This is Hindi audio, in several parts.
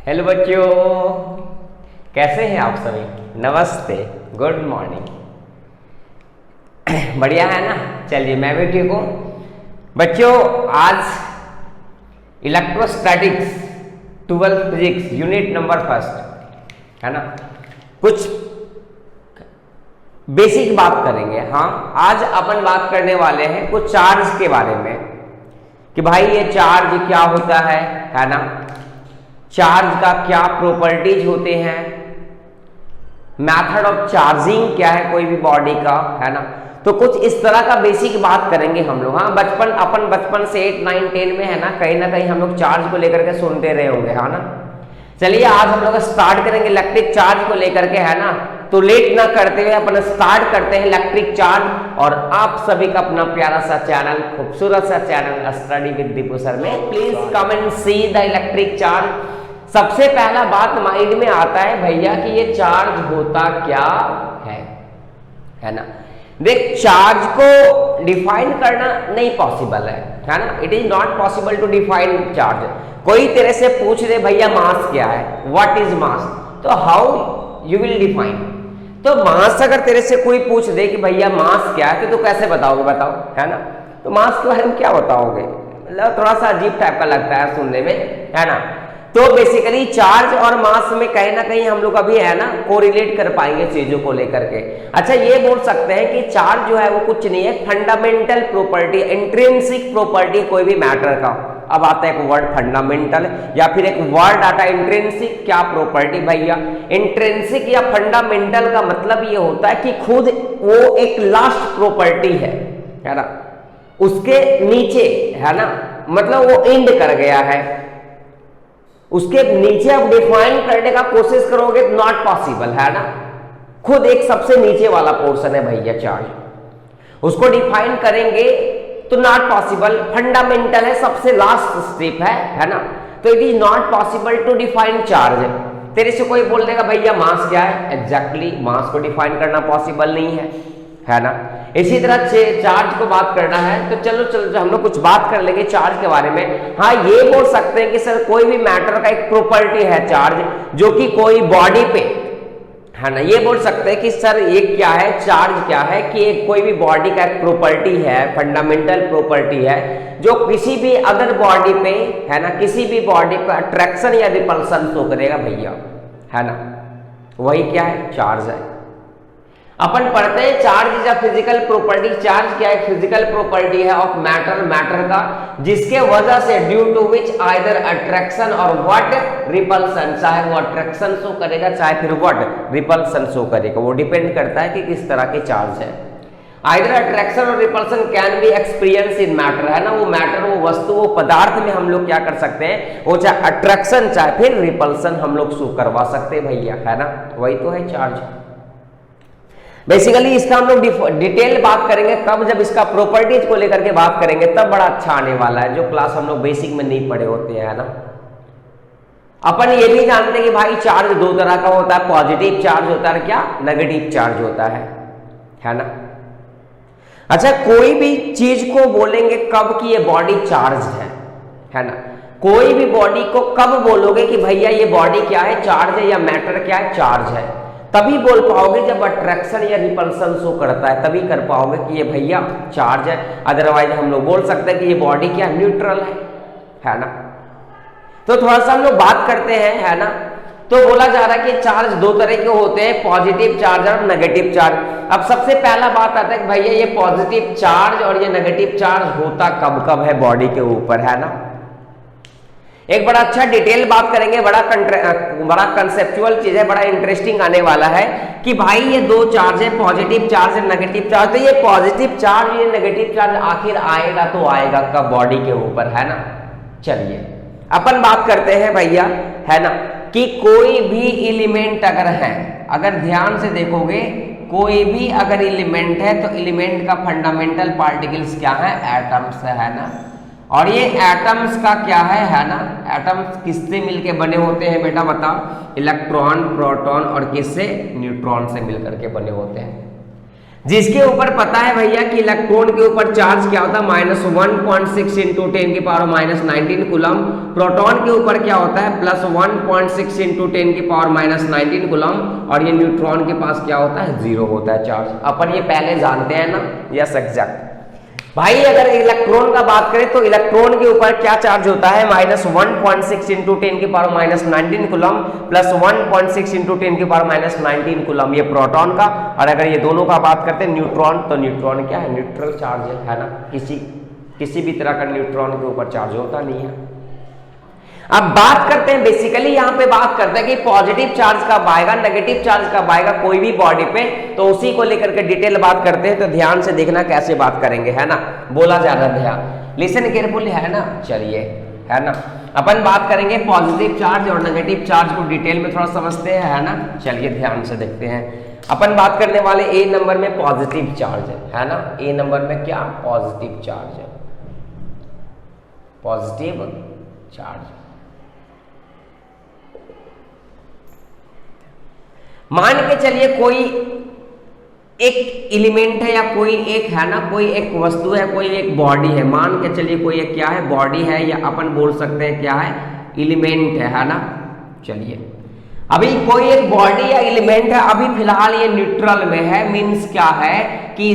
हेलो बच्चों, कैसे हैं आप सभी। नमस्ते, गुड मॉर्निंग। बढ़िया है ना। चलिए मैं भी ठीक हूँ। बच्चों आज electrostatics 12 physics unit number first है ना, कुछ बेसिक बात करेंगे। हाँ, आज अपन बात करने वाले हैं कुछ चार्ज के बारे में कि भाई ये चार्ज क्या होता है ना, चार्ज का क्या प्रॉपर्टीज होते हैं, मेथड ऑफ चार्जिंग क्या है कोई भी बॉडी का, है ना। तो कुछ इस तरह का बेसिक बात करेंगे हम लोग। हाँ, बचपन से 8, 9, 10 में है ना कहीं हम लोग चार्ज को लेकर के सुनते रहे होंगे, है ना। चलिए आज हम लोग स्टार्ट करेंगे इलेक्ट्रिक चार्ज को लेकर के, है ना। तो लेट ना करते हुए अपन स्टार्ट करते हैं इलेक्ट्रिक चार्ज। और आप सभी का अपना प्यारा सा चैनल, खूबसूरत सा channel study with Deepu sir में please come and see the electric charge. सबसे पहला बात माइंड में आता है भैया कि ये चार्ज होता क्या है ना। देख, चार्ज को डिफाइन करना नहीं पॉसिबल है ना। It is not possible to define charge. कोई तेरे से पूछ दे भैया मास क्या है, व्हाट इज मास, तो हाउ यू विल डिफाइन। तो मास अगर तेरे से कोई पूछ दे कि भैया मास क्या है, तो तू कैसे बताओगे, बताओ, है ना। तो मास के बारे में क्या बताओगे, मतलब थोड़ा सा अजीब टाइप का लगता है सुनने में, है ना। तो बेसिकली चार्ज और मास में कहीं ना कहीं हम लोग अभी है ना कोरिलेट कर पाएंगे चीजों को लेकर के। अच्छा, ये बोल सकते हैं कि चार्ज जो है वो कुछ नहीं है, फंडामेंटल प्रॉपर्टी, इंट्रिंसिक प्रॉपर्टी कोई भी मैटर का। अब आता है एक वर्ड फंडामेंटल, या फिर एक वर्ड आता है इंट्रिंसिक। क्या प्रॉपर्टी भैया, इंट्रिंसिक या फंडामेंटल का मतलब ये होता है कि खुद वो एक लास्ट प्रॉपर्टी है ना, उसके नीचे, है ना, मतलब वो एंड कर गया है, उसके नीचे आप डिफाइन करने का कोशिश करोगे तो नॉट पॉसिबल, है ना। खुद एक सबसे नीचे वाला पोर्शन है भैया चार्ज, उसको डिफाइन करेंगे तो नॉट पॉसिबल। फंडामेंटल है, सबसे लास्ट स्टेप है ना। तो it is not possible to define charge. तेरे से कोई बोल देगा भैया मास क्या है, एग्जैक्टली मास को डिफाइन करना पॉसिबल नहीं है ना। इसी तरह से चार्ज को बात करना है तो चलो हम लोग कुछ बात कर लेंगे चार्ज के बारे में। हाँ, ये बोल सकते हैं कि सर कोई भी मैटर का एक प्रॉपर्टी है चार्ज, जो कि कोई बॉडी पे, है ना। ये बोल सकते हैं कि सर ये क्या है, चार्ज क्या है कि एक कोई भी बॉडी का एक प्रॉपर्टी है, फंडामेंटल प्रॉपर्टी है, जो किसी भी अदर बॉडी पे, है ना, किसी भी बॉडी पे अट्रैक्शन या रिपल्सन शो करेगा भैया, है ना। वही क्या है, चार्ज है। अपन पढ़ते हैं charge is a physical property. Charge क्या है, फिजिकल प्रॉपर्टी है ऑफ मैटर का, जिसके वजह से due to which either attraction और व्हाट रिपल्सन, चाहे वो अट्रैक्शन शो करेगा चाहे फिर व्हाट रिपल्सन शो करेगा, वो डिपेंड करता है कि किस तरह के चार्ज है। आइदर अट्रैक्शन और repulsion can be experience in matter, है ना। वो मैटर, वो वस्तु, वो पदार्थ में हम लोग क्या कर सकते हैं, वो चाहे अट्रैक्शन चाहे फिर रिपल्सन हम लोग शो करवा सकते हैं भैया, है ना। वही तो है चार्ज। बेसिकली इसका हम लोग डिटेल बात करेंगे कब, जब इसका प्रॉपर्टीज को लेकर के बात करेंगे तब बड़ा अच्छा आने वाला है, जो क्लास हम लोग बेसिक में नहीं पढ़े होते हैं, है ना। अपन ये भी जानते हैं कि भाई चार्ज दो तरह का होता है, पॉजिटिव चार्ज होता है, क्या नेगेटिव चार्ज होता है ना। अच्छा, कोई भी चीज को बोलेंगे कब कि ये बॉडी चार्ज है ना। कोई भी बॉडी को कब बोलोगे कि भैया ये बॉडी क्या है, चार्ज है, या मैटर क्या है, चार्ज है, तभी बोल पाओगे जब अट्रैक्शन या रिपल्सन शो करता है, तभी कर पाओगे कि ये भैया चार्ज है। अदरवाइज हम लोग बोल सकते हैं कि ये बॉडी क्या न्यूट्रल है ना। तो थोड़ा सा हम लोग बात करते हैं, है ना। तो बोला जा रहा है कि चार्ज दो तरह के होते हैं, पॉजिटिव चार्ज और नेगेटिव चार्ज। अब सबसे पहला बात आता है कि भैया ये पॉजिटिव चार्ज और ये नेगेटिव चार्ज होता कब कब है बॉडी के ऊपर, है ना। एक बड़ा अच्छा डिटेल बात करेंगे, बड़ा कंसेप्चुअल चीज है, बड़ा इंटरेस्टिंग आने वाला है कि भाई ये दो चार्ज है, पॉजिटिव चार्ज और नेगेटिव चार्ज। तो ये पॉजिटिव चार्ज, ये नेगेटिव चार्ज आखिर आएगा तो आएगा कब बॉडी के ऊपर, है ना। चलिए अपन बात करते हैं भैया, है ना, कि कोई भी एलिमेंट अगर है, अगर ध्यान से देखोगे कोई भी अगर एलिमेंट है तो एलिमेंट का फंडामेंटल पार्टिकल्स क्या है, एटम्स है ना। और ये एटम्स का क्या है ना, एटम्स किससे मिलके बने होते हैं बेटा बताओ, इलेक्ट्रॉन, प्रोटॉन और किससे, न्यूट्रॉन से मिलकर के बने होते हैं। जिसके ऊपर पता है भैया कि इलेक्ट्रॉन के ऊपर चार्ज क्या होता है -1.6 इंटू 10 की पावर -19 कूलम, प्रोटॉन के ऊपर क्या होता है +1.6 इंटू 10 की पावर -19 कूलम, और ये न्यूट्रॉन के पास क्या होता है 0 होता है चार्ज। अपन ये पहले जानते हैं ना, यस एग्जैक्ट। भाई अगर इलेक्ट्रॉन का बात करें तो इलेक्ट्रॉन के ऊपर क्या चार्ज होता है -1.6 इंटू 10 की पावर -19 कूलम +1.6 इंटू 10 की पावर -19 कूलम, ये प्रोटॉन का। और अगर ये दोनों का बात करते हैं न्यूट्रॉन, तो न्यूट्रॉन क्या है न्यूट्रल चार्ज है ना, किसी भी तरह का न्यूट्रॉन के ऊपर चार्ज होता नहीं है। अब बात करते हैं बेसिकली यहाँ पे बात करते हैं कि पॉजिटिव चार्ज कब आएगा, नेगेटिव चार्ज कब आएगा कोई भी बॉडी पे, तो उसी को लेकर के डिटेल बात करते हैं। तो ध्यान से देखना कैसे बात करेंगे, है ना, बोला जा रहा ध्यान, लिसन केयरफुली, है ना। चलिए, है ना, अपन बात करेंगे पॉजिटिव चार्ज और नेगेटिव चार्ज को डिटेल में थोड़ा समझते हैं, है ना। चलिए ध्यान से देखते हैं। अपन बात करने वाले ए नंबर में पॉजिटिव चार्ज है ना। ए नंबर में क्या पॉजिटिव चार्ज है, पॉजिटिव चार्ज। मान के चलिए कोई एक एलिमेंट है या कोई एक है ना, कोई एक वस्तु है, कोई एक बॉडी है। मान के चलिए कोई एक क्या है बॉडी है, या अपन बोल सकते हैं क्या है एलिमेंट है ना। चलिए अभी कोई एक बॉडी या एलिमेंट है, अभी फिलहाल ये न्यूट्रल में है, मींस क्या है कि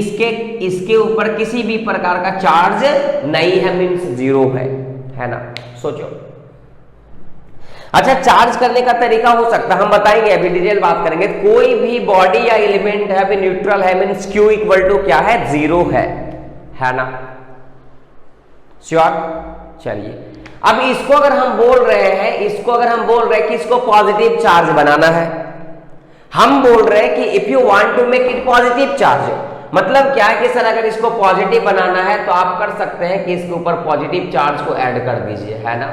इसके ऊपर किसी भी प्रकार का चार्ज नहीं है, मींस 0 है ना। सोचो, अच्छा चार्ज करने का तरीका हो सकता है, हम बताएंगे अभी डिटेल बात करेंगे। कोई भी बॉडी या एलिमेंट है अभी न्यूट्रल है, मींस Q इक्वल टू क्या है 0 है ना, श्योर। चलिए अब इसको अगर हम बोल रहे हैं कि इसको पॉजिटिव चार्ज बनाना है, हम बोल रहे हैं कि if you want to make it positive charge, मतलब क्या है कि सर अगर इसको पॉजिटिव बनाना है तो आप कर सकते हैं कि इसके ऊपर पॉजिटिव चार्ज को ऐड कर दीजिए, है ना।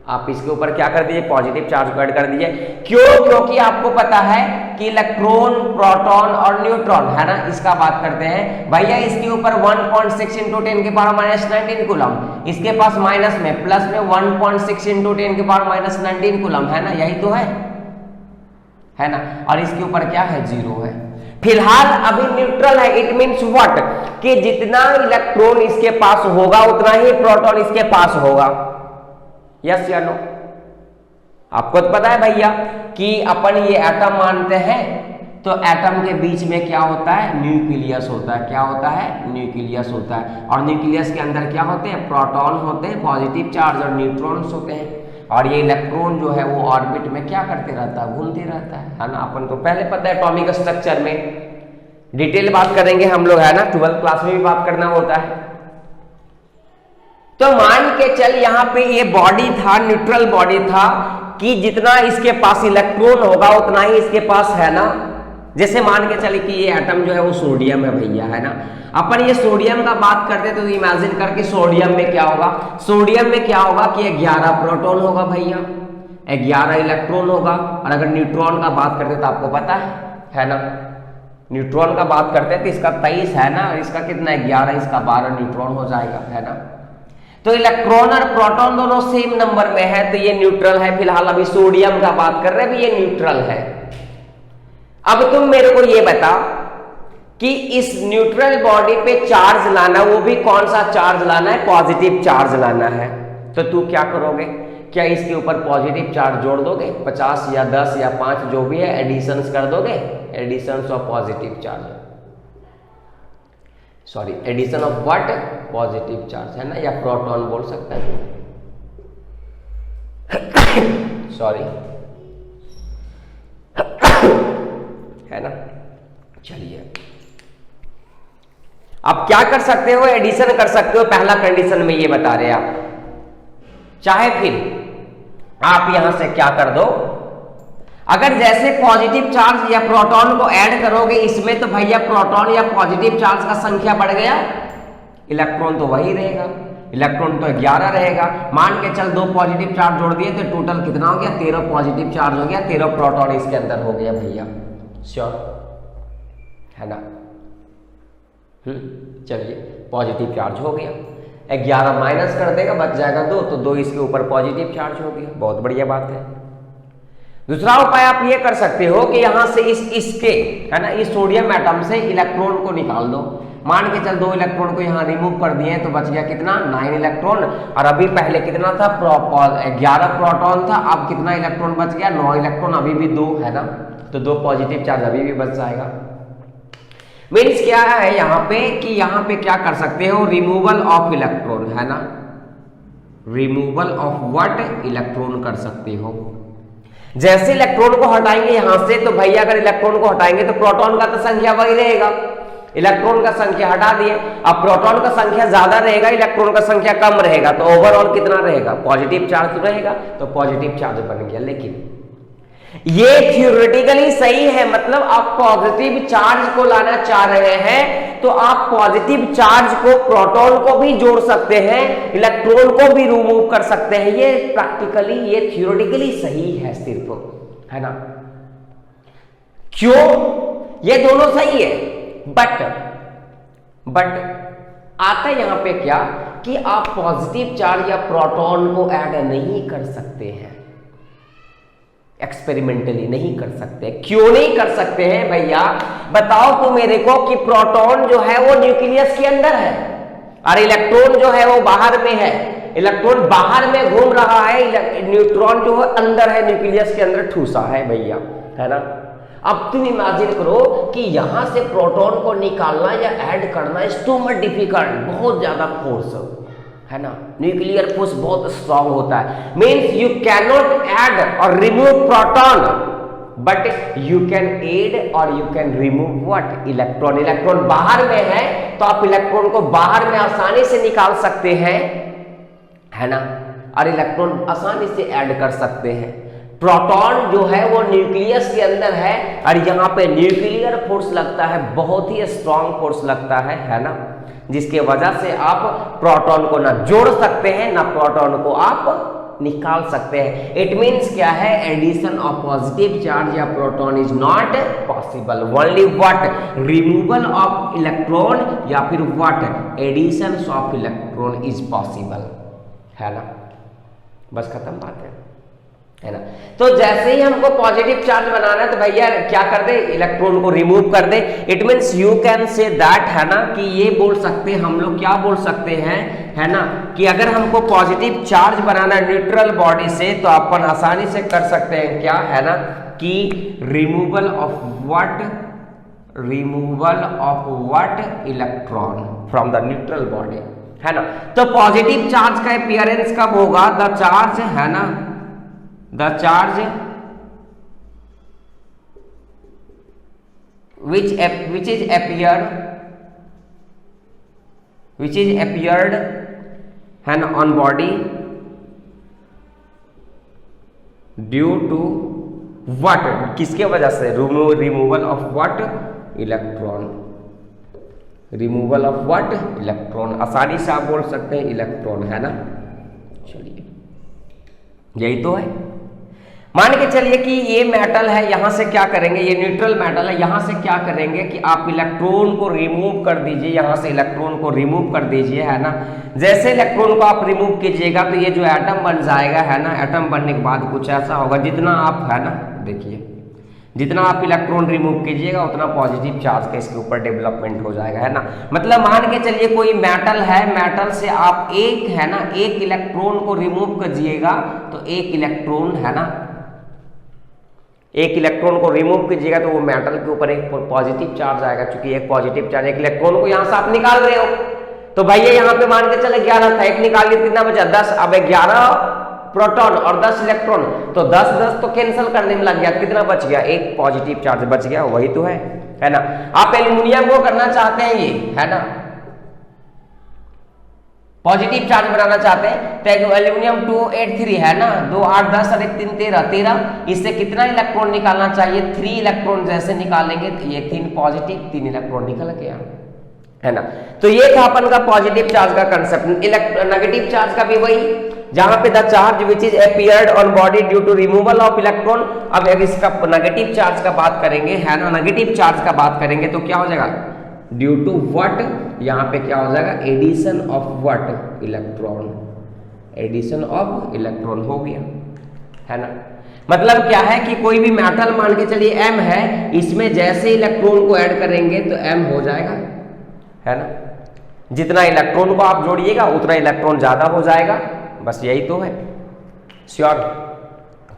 आप इसके ऊपर क्या कर दीजिए पॉजिटिव चार्ज को ऐड कर दीजिए। क्यों? क्योंकि आपको पता है कि इलेक्ट्रॉन, प्रोटॉन और न्यूट्रॉन, है ना, इसका बात करते हैं भैया, इसके ऊपर 1.6 इंटू 10 के पावर -19 कूलम, इसके पास माइनस में प्लस में 1.6 इंटू 10 के पावर -19 कूलम, है ना, यही तो है ना। और इसके ऊपर क्या है 0 है। फिलहाल अभी न्यूट्रल है, इट मींस व्हाट कि जितना इलेक्ट्रॉन इसके पास होगा उतना ही प्रोटॉन इसके पास होगा, यस या नो। आपको तो पता है भैया कि अपन ये एटम मानते हैं, तो एटम के बीच में क्या होता है न्यूक्लियस होता है। क्या होता है न्यूक्लियस होता है, और न्यूक्लियस के अंदर क्या होते हैं प्रोटॉन होते हैं पॉजिटिव चार्ज, और न्यूट्रॉन्स होते हैं। और ये इलेक्ट्रॉन जो है वो ऑर्बिट में क्या करते रहता है घूमते रहता है ना। अपन तो पहले पता है एटॉमिक स्ट्रक्चर में डिटेल बात करेंगे हम लोग, है ना, 12th क्लास में भी बात करना होता है। तो मान के चल यहाँ पे ये बॉडी था, न्यूट्रल बॉडी था, कि जितना इसके पास इलेक्ट्रॉन होगा उतना ही इसके पास, है ना। जैसे मान के चले कि ये एटम जो है वो सोडियम है भैया, है ना। अपन ये सोडियम का बात करते तो इमेजिन करके सोडियम में क्या होगा, सोडियम में क्या होगा कि 11 प्रोटॉन होगा भैया, 11 इलेक्ट्रॉन होगा। और अगर न्यूट्रॉन का बात करते तो आपको पता है ना, न्यूट्रॉन का बात करते हैं तो इसका 23 है ना, और इसका कितना 11, इसका 12 न्यूट्रॉन हो जाएगा, है ना। तो इलेक्ट्रॉन और प्रोटॉन दोनों सेम नंबर में है, तो ये न्यूट्रल है। फिलहाल अभी सोडियम का बात कर रहे हैं, ये न्यूट्रल है। अब तुम मेरे को ये बता कि इस न्यूट्रल बॉडी पे चार्ज लाना, वो भी कौन सा चार्ज लाना है, पॉजिटिव चार्ज लाना है। तो तू क्या करोगे, क्या इसके ऊपर पॉजिटिव चार्ज जोड़ दोगे, 50 या 10 या 5 जो भी है, एडिशंस कर दोगे, additions of positive charge, sorry addition of what positive charge, है ना, या प्रोटॉन बोल सकते हैं सॉरी, है ना। चलिए आप क्या कर सकते हो, एडिशन कर सकते हो। पहला कंडीशन में ये बता रहे आप, चाहे फिर आप यहां से क्या कर दो, अगर जैसे पॉजिटिव चार्ज या प्रोटॉन को ऐड करोगे इसमें, तो भैया प्रोटॉन या पॉजिटिव चार्ज का संख्या बढ़ गया, इलेक्ट्रॉन तो वही रहेगा, इलेक्ट्रॉन तो 11 रहेगा। मान के चल 2 पॉजिटिव चार्ज जोड़ दिए तो टोटल कितना हो गया 13 पॉजिटिव चार्ज हो गया, 13 प्रोटॉन इसके अंदर हो गया भैया, श्योर, है ना। चलिए पॉजिटिव चार्ज हो गया, 11 माइनस कर देगा बच जाएगा 2, तो 2 इसके ऊपर पॉजिटिव चार्ज हो गया, बहुत बढ़िया बात है। दूसरा उपाय आप ये कर सकते हो कि यहां से इसके है ना, इस सोडियम एटम से इलेक्ट्रॉन को निकाल दो। मान के चल 2 इलेक्ट्रॉन को यहाँ रिमूव कर दिए तो बच गया कितना 9 इलेक्ट्रॉन, और अभी पहले कितना था 11 प्रोटॉन था, अब कितना इलेक्ट्रॉन बच गया 9 इलेक्ट्रॉन, अभी भी 2 है ना, तो 2 पॉजिटिव चार्ज अभी भी बच जाएगा। मीन्स क्या है यहाँ पे कि यहाँ पे क्या कर सकते हो, रिमूवल ऑफ इलेक्ट्रॉन है ना, रिमूवल ऑफ व्हाट इलेक्ट्रॉन कर सकते हो। जैसे इलेक्ट्रॉन को हटाएंगे यहां से तो भैया अगर इलेक्ट्रॉन को हटाएंगे तो प्रोटॉन का तो संख्या वही रहेगा, इलेक्ट्रॉन का संख्या हटा दिए, अब प्रोटॉन का संख्या ज्यादा रहेगा, इलेक्ट्रॉन का संख्या कम रहेगा, तो ओवरऑल कितना रहेगा पॉजिटिव चार्ज रहेगा, तो पॉजिटिव चार्ज बन गया। लेकिन ये थ्योरेटिकली सही है, मतलब आप पॉजिटिव चार्ज को लाना चाह रहे हैं तो आप पॉजिटिव चार्ज को प्रोटॉन को भी जोड़ सकते हैं, इलेक्ट्रॉन को भी रिमूव कर सकते हैं, ये प्रैक्टिकली ये थ्योरेटिकली सही है सिर्फ, है ना। क्यों, ये दोनों सही है, बट आता यहां पे क्या कि आप पॉजिटिव चार्ज या प्रोटॉन को ऐड नहीं कर सकते हैं, एक्सपेरिमेंटली नहीं कर सकते। क्यों नहीं कर सकते हैं भैया, बताओ तो मेरे को कि प्रोटॉन जो है वो न्यूक्लियस के अंदर है और इलेक्ट्रॉन जो है वो बाहर में है, इलेक्ट्रॉन बाहर में घूम रहा है, न्यूट्रॉन जो है अंदर है, न्यूक्लियस के अंदर ठूसा है भैया, है ना। अब तुम इमेजिन करो कि यहां से प्रोटॉन को निकालना या ऐड करना इज टू मच डिफिकल्ट, बहुत ज्यादा फोर्स है ना, न्यूक्लियर फोर्स बहुत स्ट्रांग होता है। Means you can not add और remove proton, but you can add और you can remove what electron. Electron बाहर में है तो आप इलेक्ट्रॉन को बाहर में आसानी से निकाल सकते हैं, है ना, और इलेक्ट्रॉन आसानी से ऐड कर सकते हैं। प्रोटॉन जो है वो न्यूक्लियस के अंदर है और यहाँ पे न्यूक्लियर फोर्स लगता है, बहुत ही स्ट्रांग फोर्स लगता है ना, जिसके वजह से आप प्रोटॉन को ना जोड़ सकते हैं ना प्रोटॉन को आप निकाल सकते हैं। इट मीन्स क्या है, एडिशन ऑफ पॉजिटिव चार्ज या proton is not possible, only what removal of electron या फिर what addition of electron is possible, है ना, बस खत्म बात है ना। तो जैसे ही हमको पॉजिटिव चार्ज बनाना है तो भैया क्या कर दे, इलेक्ट्रॉन को रिमूव कर दे। It means you can say that, है ना, कि ये बोल सकते हैं हम लोग, क्या बोल सकते हैं, है ना, कि अगर हमको पॉजिटिव चार्ज बनाना है न्यूट्रल बॉडी से तो अपन आसानी से कर सकते हैं क्या, है ना, कि removal of what electron from the neutral body, है ना। तो पॉजिटिव चार्ज का अपीयरेंस कब होगा, द चार्ज, है ना, the charge which is appeared and on body due to what, किसके वजह से, removal of what electron, removal of what electron, आसानी से आप बोल सकते हैं इलेक्ट्रॉन, है ना। चलिए यही तो है। मान के चलिए कि ये मेटल है, यहां से क्या करेंगे, ये न्यूट्रल मेटल है, यहां से क्या करेंगे कि आप इलेक्ट्रॉन को रिमूव कर दीजिए, यहां से इलेक्ट्रॉन को रिमूव कर दीजिए, है ना। जैसे इलेक्ट्रॉन को आप रिमूव कीजिएगा तो ये जो एटम बन जाएगा, है ना, एटम बनने के बाद कुछ ऐसा होगा, जितना आप, है ना, देखिए जितना आप इलेक्ट्रॉन रिमूव कीजिएगा उतना पॉजिटिव चार्ज का इसके ऊपर डेवलपमेंट हो जाएगा, है ना। मतलब मान के चलिए कोई मेटल है, मेटल से आप एक, है ना, एक इलेक्ट्रॉन को रिमूव कीजिएगा तो एक इलेक्ट्रॉन, है ना, एक इलेक्ट्रॉन को रिमूव कीजिएगा तो वो मेटल के ऊपर एक पॉजिटिव चार्ज आएगा, क्योंकि एक पॉजिटिव चार्ज, एक इलेक्ट्रॉन को यहां से आप निकाल रहे हो तो भैया यहाँ पे मान के चले 11 था, एक निकाल लिए कितना बचा 10, अब 11 प्रोटॉन और 10 इलेक्ट्रॉन, तो 10 तो कैंसिल करने में लग गया, कितना बच गया, एक पॉजिटिव चार्ज बच गया, वही तो है ना। आप एल्यूमिनियम को करना चाहते हैं ये, है ना, पॉजिटिव चार्ज बनाना चाहते हैं तो एल्यूमिनियम 283 है ना, 2 8 10 और 1 3 13, इससे कितना इलेक्ट्रॉन निकालना चाहिए, 3 इलेक्ट्रॉन जैसे निकालेंगे तो ये 3 पॉजिटिव 3 इलेक्ट्रॉन निकल गया, है ना। तो ये था अपन का पॉजिटिव चार्ज का कंसेप्ट। नेगेटिव चार्ज का भी वही, जहां पे the charge which is appeared on body due to removal of electron. अब इसका नेगेटिव चार्ज का बात करेंगे, है ना, नेगेटिव चार्ज का बात करेंगे तो क्या हो जाएगा, ड्यू टू व्हाट, यहाँ पे क्या हो जाएगा, addition of what electron, addition of electron हो गया, है ना। मतलब क्या है कि कोई भी मेटल मान के चलिए m है, इसमें जैसे इलेक्ट्रॉन को ऐड करेंगे तो m हो जाएगा, है ना। जितना इलेक्ट्रॉन को आप जोड़िएगा उतना इलेक्ट्रॉन ज्यादा हो जाएगा, बस यही तो है। श्योर।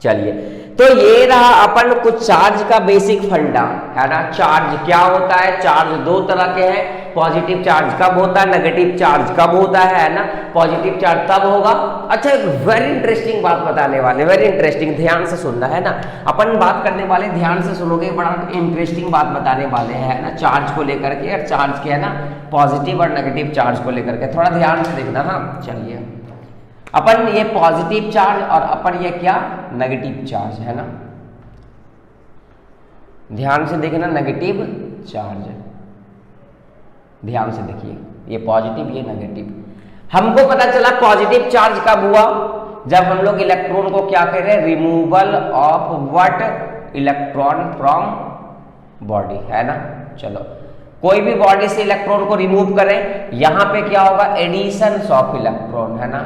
चलिए, तो ये रहा अपन कुछ चार्ज का बेसिक फंडा, है ना। चार्ज क्या होता है, चार्ज दो तरह के हैं। पॉजिटिव चार्ज कब होता है, नेगेटिव चार्ज कब होता है ना। पॉजिटिव चार्ज तब होगा। अच्छा, एक वेरी इंटरेस्टिंग बात बताने वाले, वेरी इंटरेस्टिंग, ध्यान से सुनना है ना। अपन बात करने वाले, ध्यान से सुनोगे, बड़ा इंटरेस्टिंग बात बताने वाले हैं ना, चार्ज को लेकर के, और चार्ज के है ना पॉजिटिव और नेगेटिव चार्ज को लेकर के, थोड़ा ध्यान से देखना। हाँ चलिए, अपन ये पॉजिटिव चार्ज और अपन ये क्या, नेगेटिव चार्ज, है ना। ध्यान से देखना, नेगेटिव चार्ज, ध्यान से देखिए, ये पॉजिटिव ये नेगेटिव। हमको पता चला पॉजिटिव चार्ज कब हुआ, जब हम लोग इलेक्ट्रॉन को क्या कह रहे हैं, removal of what, electron from body, है ना। चलो, कोई भी बॉडी से इलेक्ट्रॉन को रिमूव करें, यहां पे क्या होगा, एडिशन ऑफ इलेक्ट्रॉन, है ना,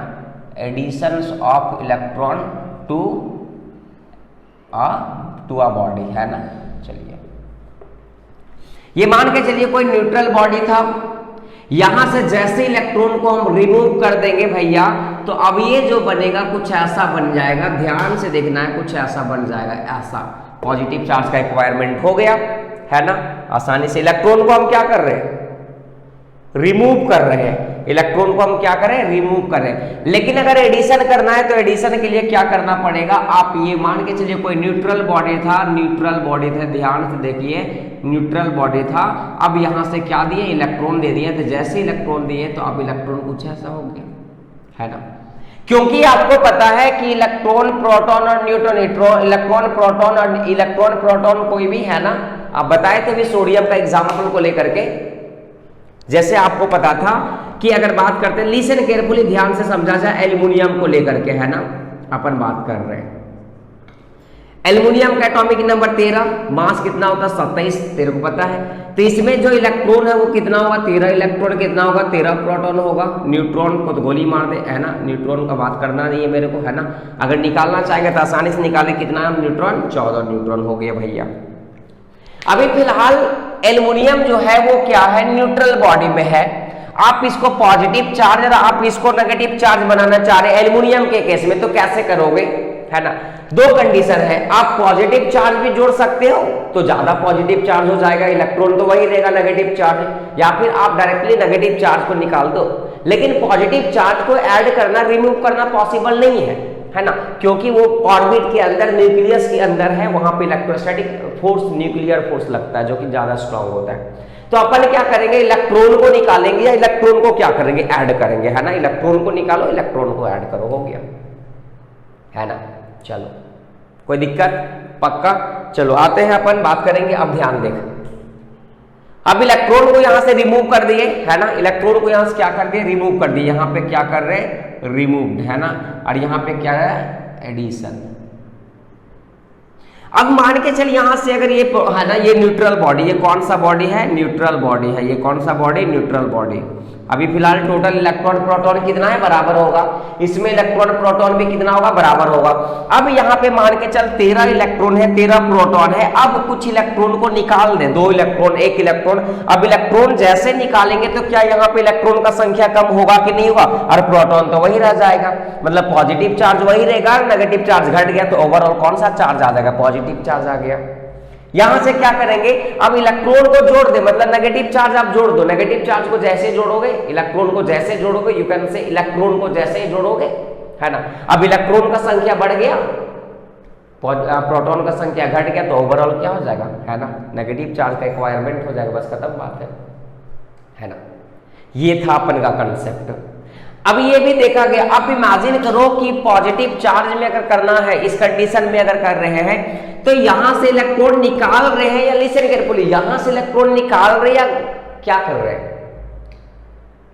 addition of electron to a body, है ना। चलिए, ये मान के चलिए कोई न्यूट्रल बॉडी था, यहां से जैसे इलेक्ट्रॉन को हम रिमूव कर देंगे भैया, तो अब ये जो बनेगा कुछ ऐसा बन जाएगा, ध्यान से देखना है, कुछ ऐसा बन जाएगा, ऐसा पॉजिटिव चार्ज का एक्वायरमेंट हो गया, है ना। आसानी से इलेक्ट्रॉन को हम क्या कर रहे हैं, रिमूव कर रहे हैं, इलेक्ट्रॉन को हम क्या करें, रिमूव करें। लेकिन अगर एडिशन करना है तो एडिशन के लिए क्या करना पड़ेगा, आप ये मान के चलिए कोई न्यूट्रल बॉडी था, न्यूट्रल बॉडी था, ध्यान से देखिए, न्यूट्रल बॉडी था, अब यहां से क्या दिए, इलेक्ट्रॉन दे दिए, तो जैसे इलेक्ट्रॉन दिए तो अब इलेक्ट्रॉन कुछ ऐसा हो गया, है ना। क्योंकि आपको पता है कि इलेक्ट्रॉन प्रोटॉन और न्यूट्रॉन, इलेक्ट्रॉन प्रोटॉन और इलेक्ट्रॉन प्रोटॉन कोई भी, है ना। आप बताए थे भी सोडियम का एग्जाम्पल को लेकर के, जैसे आपको पता था कि अगर बात करते हैं, लिसन केयरफुली, ध्यान से समझा जाए, एल्युमिनियम को लेकर के, है ना, अपन बात कर रहे हैं। एल्युमिनियम का एटॉमिक नंबर 13, मास कितना होता है, 27, तेरे को पता है। तो इसमें जो इलेक्ट्रॉन है वो कितना होगा, 13 इलेक्ट्रॉन, कितना होगा, 13 प्रोटॉन होगा। न्यूट्रॉन को तो गोली मार दे, है ना, न्यूट्रॉन का बात करना नहीं है मेरे को, है ना। अगर निकालना चाहेंगे तो आसानी से निकाले, कितना न्यूट्रॉन, 14 न्यूट्रॉन हो गया भैया। अभी फिलहाल एल्युमिनियम जो है वो क्या है, न्यूट्रल बॉडी में है। आप इसको पॉजिटिव चार्ज और आप इसको नेगेटिव चार्ज बनाना चाह रहे हैं एल्युमिनियम के केस में, तो कैसे करोगे, है ना। दो कंडीशन है, आप पॉजिटिव चार्ज भी जोड़ सकते हो तो ज्यादा पॉजिटिव चार्ज हो जाएगा, इलेक्ट्रॉन तो वही रहेगा नेगेटिव चार्ज, या फिर आप डायरेक्टली नेगेटिव चार्ज को निकाल दो। लेकिन पॉजिटिव चार्ज को ऐड करना, रिमूव करना पॉसिबल नहीं है ना, क्योंकि वो ऑर्बिट के अंदर, न्यूक्लियस के अंदर है, वहां पे इलेक्ट्रोस्टैटिक फोर्स, न्यूक्लियर फोर्स लगता है जो कि ज्यादा स्ट्रांग होता है। तो अपन क्या करेंगे, इलेक्ट्रॉन को निकालेंगे या इलेक्ट्रॉन को क्या करेंगे, ऐड करेंगे, है ना। इलेक्ट्रॉन को निकालो, इलेक्ट्रॉन को ऐड करो, हो गया, है ना। चलो, कोई दिक्कत, पक्का। चलो आते हैं, अपन बात करेंगे, अब ध्यान देख। अब इलेक्ट्रॉन को यहां से रिमूव कर दिए, है ना, इलेक्ट्रॉन को यहां से क्या कर दिए, रिमूव कर दिए। यहां पे क्या कर रहे हैं, रिमूव्ड, है ना, और यहां पे क्या है, एडिशन। अब मान के चल यहां से अगर ये है ना, ये न्यूट्रल बॉडी, ये कौन सा बॉडी है, न्यूट्रल बॉडी है, ये कौन सा बॉडी, न्यूट्रल बॉडी। अभी फिलहाल टोटल इलेक्ट्रॉन प्रोटॉन कितना है, बराबर होगा, इसमें इलेक्ट्रॉन प्रोटॉन भी कितना होगा, बराबर होगा। अब यहाँ पे मान के चल 13 इलेक्ट्रॉन है, 13 प्रोटॉन है। अब कुछ इलेक्ट्रॉन को निकाल दे, 2 इलेक्ट्रॉन, 1 इलेक्ट्रॉन। अब इलेक्ट्रॉन जैसे निकालेंगे तो क्या यहाँ पे इलेक्ट्रॉन का संख्या कम होगा कि नहीं होगा, और प्रोटॉन तो वही रह जाएगा, मतलब पॉजिटिव चार्ज वही रहेगा, नेगेटिव चार्ज घट गया तो ओवरऑल कौन सा चार्ज आ जाएगा, पॉजिटिव चार्ज आ गया। यहां से क्या करेंगे, अब इलेक्ट्रॉन को जोड़ दे, मतलब नेगेटिव चार्ज आप जोड़ दो। नेगेटिव चार्ज को जैसे जोड़ोगे, इलेक्ट्रॉन को जैसे जोड़ोगे, यू कैन से इलेक्ट्रॉन को जैसे ही जोड़ोगे, है ना। अब इलेक्ट्रॉन का संख्या बढ़ गया, प्रोटॉन का संख्या घट गया, तो ओवरऑल क्या हो जाएगा, है ना, नेगेटिव चार्ज का एक्वायरमेंट हो जाएगा, बस खत्म बात है ना। ये था अपन का कंसेप्ट। अब ये भी देखा गया, अब इमेजिन करो कि पॉजिटिव चार्ज में अगर करना है, इस कंडीशन में अगर कर रहे हैं, तो यहां से इलेक्ट्रॉन निकाल रहे हैं, या लिसन केयरफुली, यहां से इलेक्ट्रॉन निकाल रहे हैं या क्या कर रहे हैं,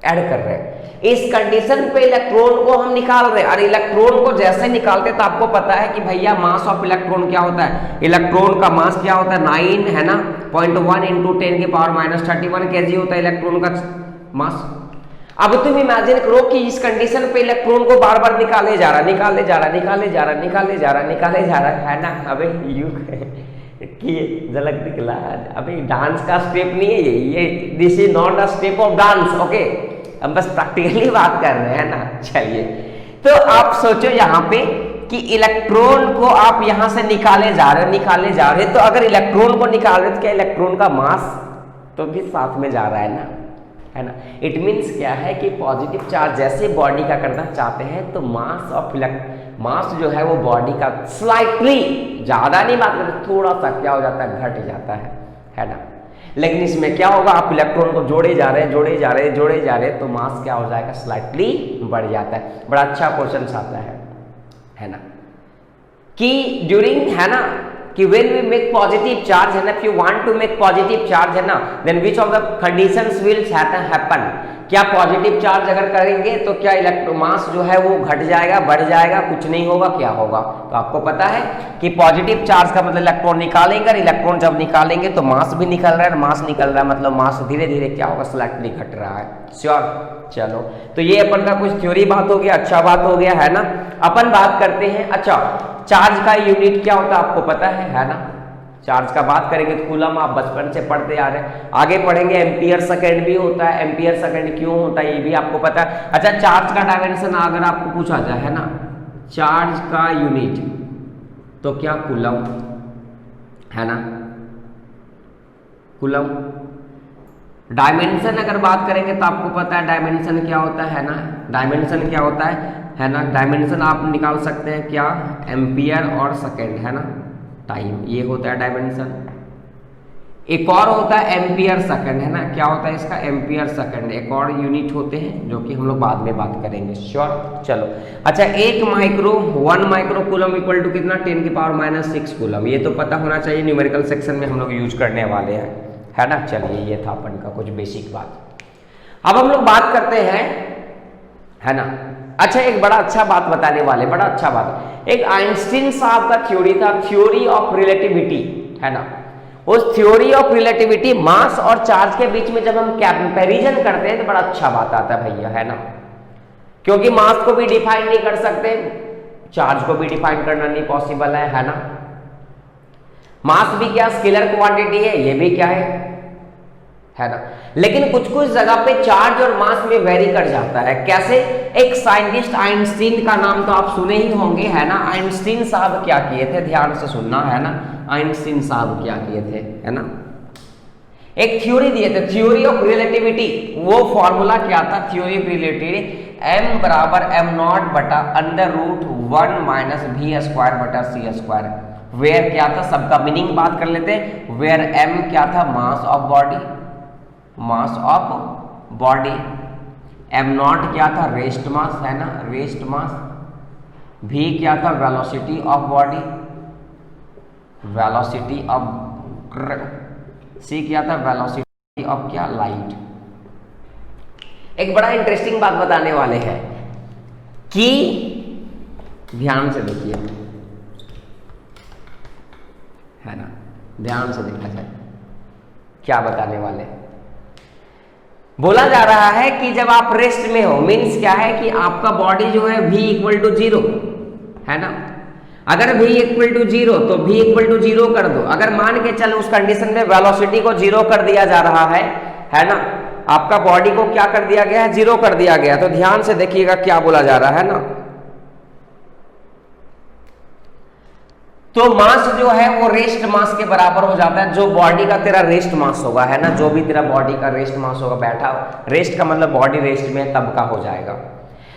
ऐड कर रहे हैं। इस कंडीशन पे इलेक्ट्रॉन को हम निकाल रहे हैं, और इलेक्ट्रॉन को जैसे निकालते तो आपको पता है कि भैया मास ऑफ इलेक्ट्रॉन क्या होता है, इलेक्ट्रॉन का मास क्या होता है, 9, है ना, 0.1 × 10⁻³ kg होता है इलेक्ट्रॉन का मास। अब तुम इमेजिन करो कि इस कंडीशन पे इलेक्ट्रॉन को बार बार निकाले जा रहा है ना। अबे यू कि झलक दिखला, अबे डांस का स्टेप नहीं है ये this is not a step of dance, okay. हम बस प्रैक्टिकली बात कर रहे हैं ना। चलिए, तो आप सोचो यहाँ पे कि इलेक्ट्रॉन को आप यहां से निकाले जा रहे, तो अगर इलेक्ट्रॉन को निकाल रहे तो क्या इलेक्ट्रॉन का मास तो भी साथ में जा रहा है ना। इट मीन्स क्या है कि पॉजिटिव चार्ज जैसे बॉडी का करना चाहते हैं तो मास जो है वो बॉडी का स्लाइटली, ज्यादा नहीं बात करते, थोड़ा सा क्या हो जाता है, घट जाता है ना। लेकिन इसमें क्या होगा, आप इलेक्ट्रॉन को जोड़े जा रहे तो मास क्या हो जाएगा, स्लाइटली बढ़ जाता है। बड़ा अच्छा क्वेश्चन आता है ना, कि ड्यूरिंग, है ना, कि when we make positive charge, है ना, if you want to make positive charge, है ना, then which of the conditions will happen, क्या पॉजिटिव चार्ज अगर करेंगे तो क्या इलेक्ट्रॉन मास जो है वो घट जाएगा, बढ़ जाएगा, कुछ नहीं होगा, क्या होगा। तो आपको पता है कि पॉजिटिव चार्ज का मतलब इलेक्ट्रॉन निकालेंगे, इलेक्ट्रॉन जब निकालेंगे तो मास भी निकल रहा है, मास निकल रहा है मतलब मास धीरे धीरे क्या होगा, स्लाइटली घट रहा है। श्योर। चलो, तो ये अपन का कुछ थ्योरी बात हो गया, अच्छा बात हो गया, है ना। अपन बात करते हैं, अच्छा चार्ज का यूनिट क्या होता है आपको पता है ना। चार्ज का बात करेंगे तो कूलम आप बचपन से पढ़ते आ रहे हैं, आगे पढ़ेंगे एम्पियर सेकंड भी होता है। एम्पियर सेकंड क्यों होता है ये भी आपको पता है। अच्छा, चार्ज का डायमेंशन अगर आपको पूछा जाए, है ना, चार्ज का यूनिट तो क्या कूलम, है ना, कूलम। डायमेंशन अगर बात करेंगे तो आपको पता है डायमेंशन क्या होता है ना, डायमेंशन क्या होता है ना। डायमेंशन आप निकाल सकते हैं क्या, एम्पियर और सेकंड, है ना, टाइम, ये होता है डायमेंशन। एक और होता है एम्पियर सेकंड, है ना, क्या होता है इसका, एम्पियर सेकंड। एक और यूनिट होते हैं जो कि हम लोग बाद में बात करेंगे। श्योर। चलो, अच्छा, 1 माइक्रो कूलम इक्वल टू कितना, 10⁻⁻6 कूलम। ये तो पता होना चाहिए, न्यूमेरिकल सेक्शन में हम लोग यूज करने वाले हैं, है ना। चलिए, ये था अपन का कुछ बेसिक बात। अब हम लोग बात करते हैं, है ना। अच्छा, एक बड़ा अच्छा बात बताने वाले, बड़ा अच्छा बात, एक आइंस्टीन साहब का थ्योरी था, थ्योरी ऑफ रिलेटिविटी, है ना। उस थ्योरी ऑफ रिलेटिविटी मास और चार्ज के बीच में जब हम कंपैरिजन करते हैं तो बड़ा अच्छा बात आता है भैया, है ना। क्योंकि मास को भी डिफाइन नहीं कर सकते, चार्ज को भी डिफाइन करना नहीं पॉसिबल है ना। मास भी क्या स्केलर क्वांटिटी है, ये भी क्या है ना। लेकिन कुछ कुछ जगह पे चार्ज और मास में वेरी कर जाता है। कैसे, एक साइंटिस्ट आइंस्टीन का नाम तो आप सुने ही होंगे, है ना। आइंस्टीन साहब क्या किए थे, ध्यान से सुनना, है ना। आइंस्टीन साहब क्या किए थे, है ना, एक थ्योरी दिए थे, थ्योरी ऑफ रिलेटिविटी। वो फॉर्मूला क्या था, थ्योरी ऑफ रिलेटिविटी, m बराबर m0 बटा √1 माइनस v² बटा c²। वेयर क्या था, सबका मीनिंग बात कर लेते हैं। वेयर m क्या था, मास ऑफ बॉडी, m0 क्या था, रेस्ट मास, है ना, रेस्ट मास। v क्या था, velocity of body, velocity of, c क्या था, वेलोसिटी ऑफ क्या, लाइट। एक बड़ा इंटरेस्टिंग बात बताने वाले हैं कि ध्यान से देखिए, है ना, ध्यान से देखा जाए क्या बताने वाले। बोला जा रहा है कि जब आप रेस्ट में हो, मीन्स क्या है कि आपका बॉडी जो है v = 0, है ना। अगर v = 0 तो v = 0 कर दो। अगर मान के चल उस कंडीशन में वेलोसिटी को 0 कर दिया जा रहा है ना, आपका बॉडी को क्या कर दिया गया है, 0 कर दिया गया। तो ध्यान से देखिएगा क्या बोला जा रहा है ना। तो मास जो है वो रेस्ट मास के बराबर हो जाता है, जो बॉडी का तेरा रेस्ट मास होगा, है ना, जो भी तेरा बॉडी का रेस्ट मास होगा, बैठा रेस्ट का मतलब बॉडी रेस्ट में तब का हो जाएगा।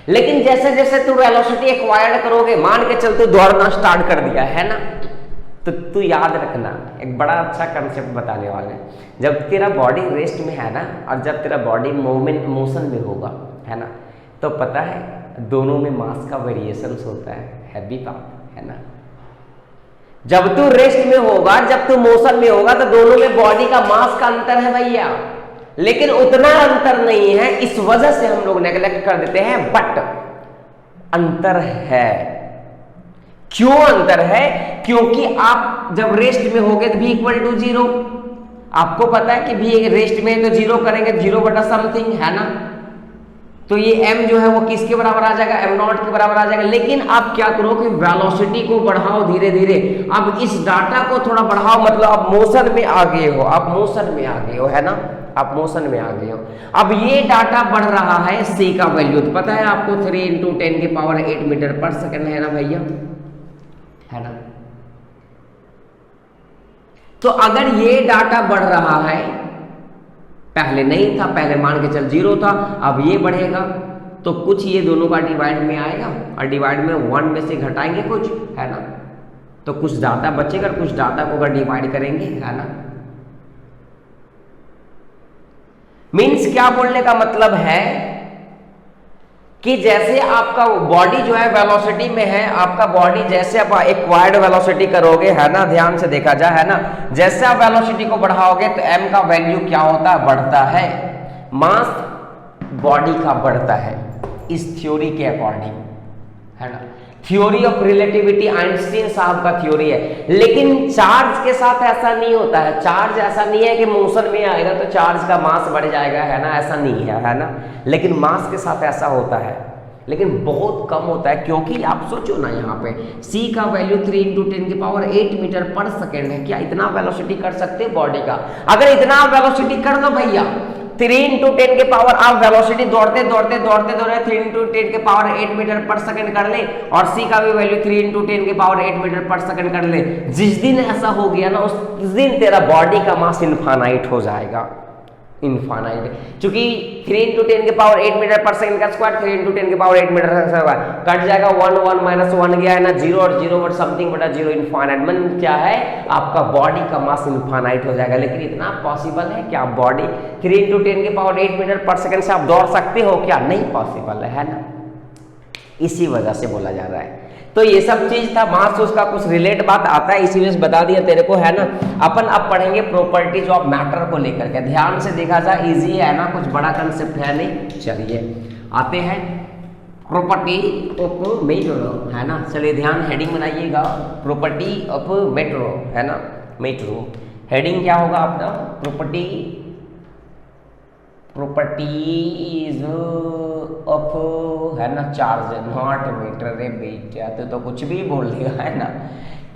लेकिन जैसे जैसे तू वेलोसिटी एक्वायर्ड करोगे, मान के चल तू दौड़ना स्टार्ट कर दिया, है ना, तो तू याद रखना, एक बड़ा अच्छा कंसेप्ट बताने वाले हैं। जब तेरा बॉडी रेस्ट में है ना, और जब तेरा बॉडी मोशन में होगा, है ना, तो पता है दोनों में मास का वेरिएशन होता है। हैवी बात, है ना। जब तू रेस्ट में होगा, जब तू मोशन में होगा, तो दोनों में बॉडी का मास का अंतर है भैया, लेकिन उतना अंतर नहीं है। इस वजह से हम लोग नेग्लेक्ट कर देते हैं, बट अंतर है। क्यों अंतर है? क्योंकि आप जब रेस्ट में होगे तो v = 0, आपको पता है कि v रेस्ट में तो 0 करेंगे, 0 बटा समथिंग, है ना। तो ये m जो है वो किसके बराबर आ जाएगा, m नॉट के बराबर आ जाएगा। लेकिन आप क्या करो कि वेलोसिटी को बढ़ाओ धीरे धीरे, अब इस डाटा को थोड़ा बढ़ाओ, मतलब आप मोशन में आ गए हो, आप मोशन में आ गए हो, है ना, आप मोशन में आ गए हो। अब ये डाटा बढ़ रहा है, c का वैल्यू तो पता है आपको 3 × 10⁸ मीटर पर सेकंड है ना भैया, है ना। तो अगर ये डाटा बढ़ रहा है, पहले नहीं था, पहले मान के चल 0 था, अब ये बढ़ेगा, तो कुछ ये दोनों का डिवाइड में आएगा और डिवाइड में 1 में से घटाएंगे कुछ, है ना, तो कुछ डाटा बचेगा, कुछ डाटा को अगर डिवाइड करेंगे, है ना। मीन्स क्या बोलने का मतलब है कि जैसे आपका बॉडी जो है वेलोसिटी में है, आपका बॉडी जैसे आप एक्वायर्ड वेलोसिटी करोगे, है ना, ध्यान से देखा जाए, है ना, जैसे आप वेलोसिटी को बढ़ाओगे तो m का वैल्यू क्या होता है, बढ़ता है, मास बॉडी का बढ़ता है, इस थ्योरी के अकॉर्डिंग, है ना। थ्योरी ऑफ रिलेटिविटी आइंस्टीन साहब का थ्योरी है। लेकिन चार्ज के साथ ऐसा नहीं होता है, चार्ज ऐसा नहीं है कि मोशन में आएगा तो चार्ज का मास बढ़ जाएगा, है ना, ऐसा नहीं है, है ना। लेकिन मास के साथ ऐसा होता है, लेकिन बहुत कम होता है, क्योंकि आप सोचो ना, यहाँ पे c का वैल्यू 3 × 10⁸ मीटर पर सेकेंड है। क्या इतना वेलोसिटी कर सकते हैं बॉडी का? अगर इतना वेलोसिटी कर दो भैया, 3 × 10⁸, आप वेलोसिटी दौड़ते 3 × 10⁸ मीटर पर सेकंड कर ले, और c का भी वैल्यू 3 × 10⁸ मीटर पर सेकंड कर ले। जिस दिन ऐसा हो गया ना, उस दिन तेरा बॉडी का मास इनफाइनाइट हो जाएगा, इनफाइनाइट। क्योंकि 3 × 10⁸ मीटर पर सेकंड का स्क्वायर 3 × 10⁸ मीटर का स्क्वायर कट जाएगा, 1 1 -1 गया है ना, 0 और 0 और समथिंग बटा 0, इनफाइनाइट। मतलब क्या है, आपका बॉडी का मास इनफाइनाइट हो जाएगा। लेकिन इतना पॉसिबल है कि आप बॉडी 3 × 10⁸ मीटर पर सेकंड से आप दौड़ सकते हो क्या? नहीं पॉसिबल है ना। इसी वजह से बोला जा रहा है। तो ये सब चीज था, मास उसका कुछ रिलेट बात आता है, इसी वजह से बता दिया तेरे को, है ना। अपन अब पढ़ेंगे प्रॉपर्टीज ऑफ मैटर को लेकर के। ध्यान से देखा जाए, इजी है ना, कुछ बड़ा कंसेप्ट है नहीं। चलिए आते हैं प्रॉपर्टी ऑफ मेट्रो, है ना। चलिए ध्यान, हेडिंग बनाइएगा, प्रॉपर्टी ऑफ मेट्रो, है ना, मेट्रो। हेडिंग क्या होगा आपका? प्रॉपर्टीज ऑफ, है ना, चार्ज नॉट मीटर। रे बेटा तो कुछ भी बोल देगा, है ना,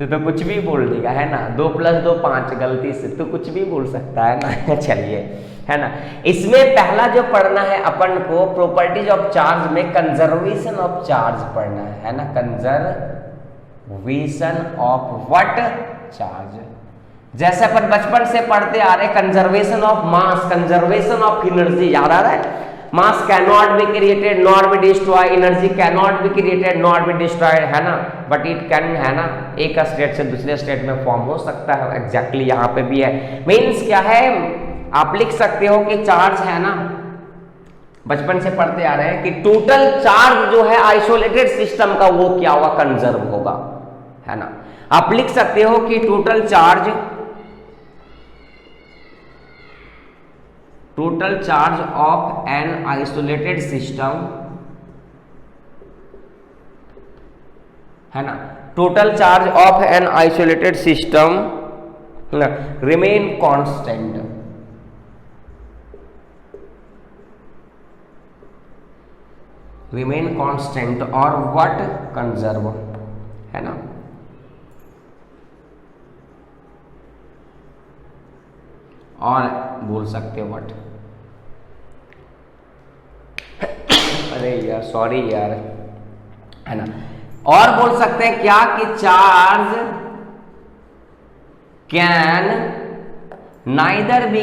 तो कुछ भी बोल देगा, है ना। 2 + 2 5 गलती से तो कुछ भी बोल सकता है ना। चलिए, है ना, इसमें पहला जो पढ़ना है अपन को, प्रॉपर्टीज ऑफ चार्ज में कंजर्वेशन ऑफ चार्ज पढ़ना है ना। Conservation of what? चार्ज। जैसे अपन बचपन से पढ़ते आ रहे, conservation of mass, conservation of energy, याद आ रहा है। मास can not be created not be destroyed, energy can not be created not be destroyed, है ना, बट इट कैन, है ना, एक स्टेट से दूसरे स्टेट में फॉर्म हो सकता है। एग्जैक्टली यहाँ पे भी है। मीन्स क्या है, आप लिख सकते हो कि चार्ज, है ना, बचपन से पढ़ते आ रहे हैं कि टोटल चार्ज जो है आइसोलेटेड सिस्टम का, वो क्या होगा? कंजर्व होगा, है ना। आप लिख सकते हो कि total charge of an isolated system, है ना, total charge of an isolated system remain constant, और व्हाट? कंजर्व, है ना। और बोल सकते हो व्हाट? अरे यार सॉरी यार, है ना। और बोल सकते हैं क्या कि charge can neither be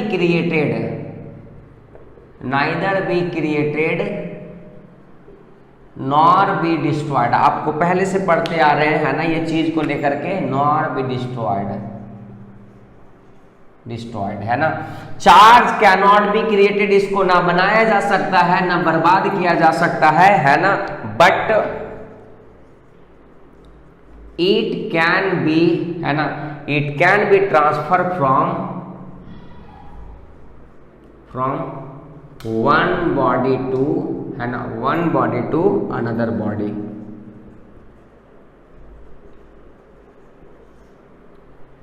created nor be destroyed. आपको पहले से पढ़ते आ रहे हैं, है ना, ये चीज को लेकर के, नॉर बी डिस्ट्रॉयड, है ना। Charge can not be created, इसको ना बनाया जा सकता है ना बर्बाद किया जा सकता है ना, बट इट कैन बी, है ना, it can be transfer from one body to, है ना, one body to another body,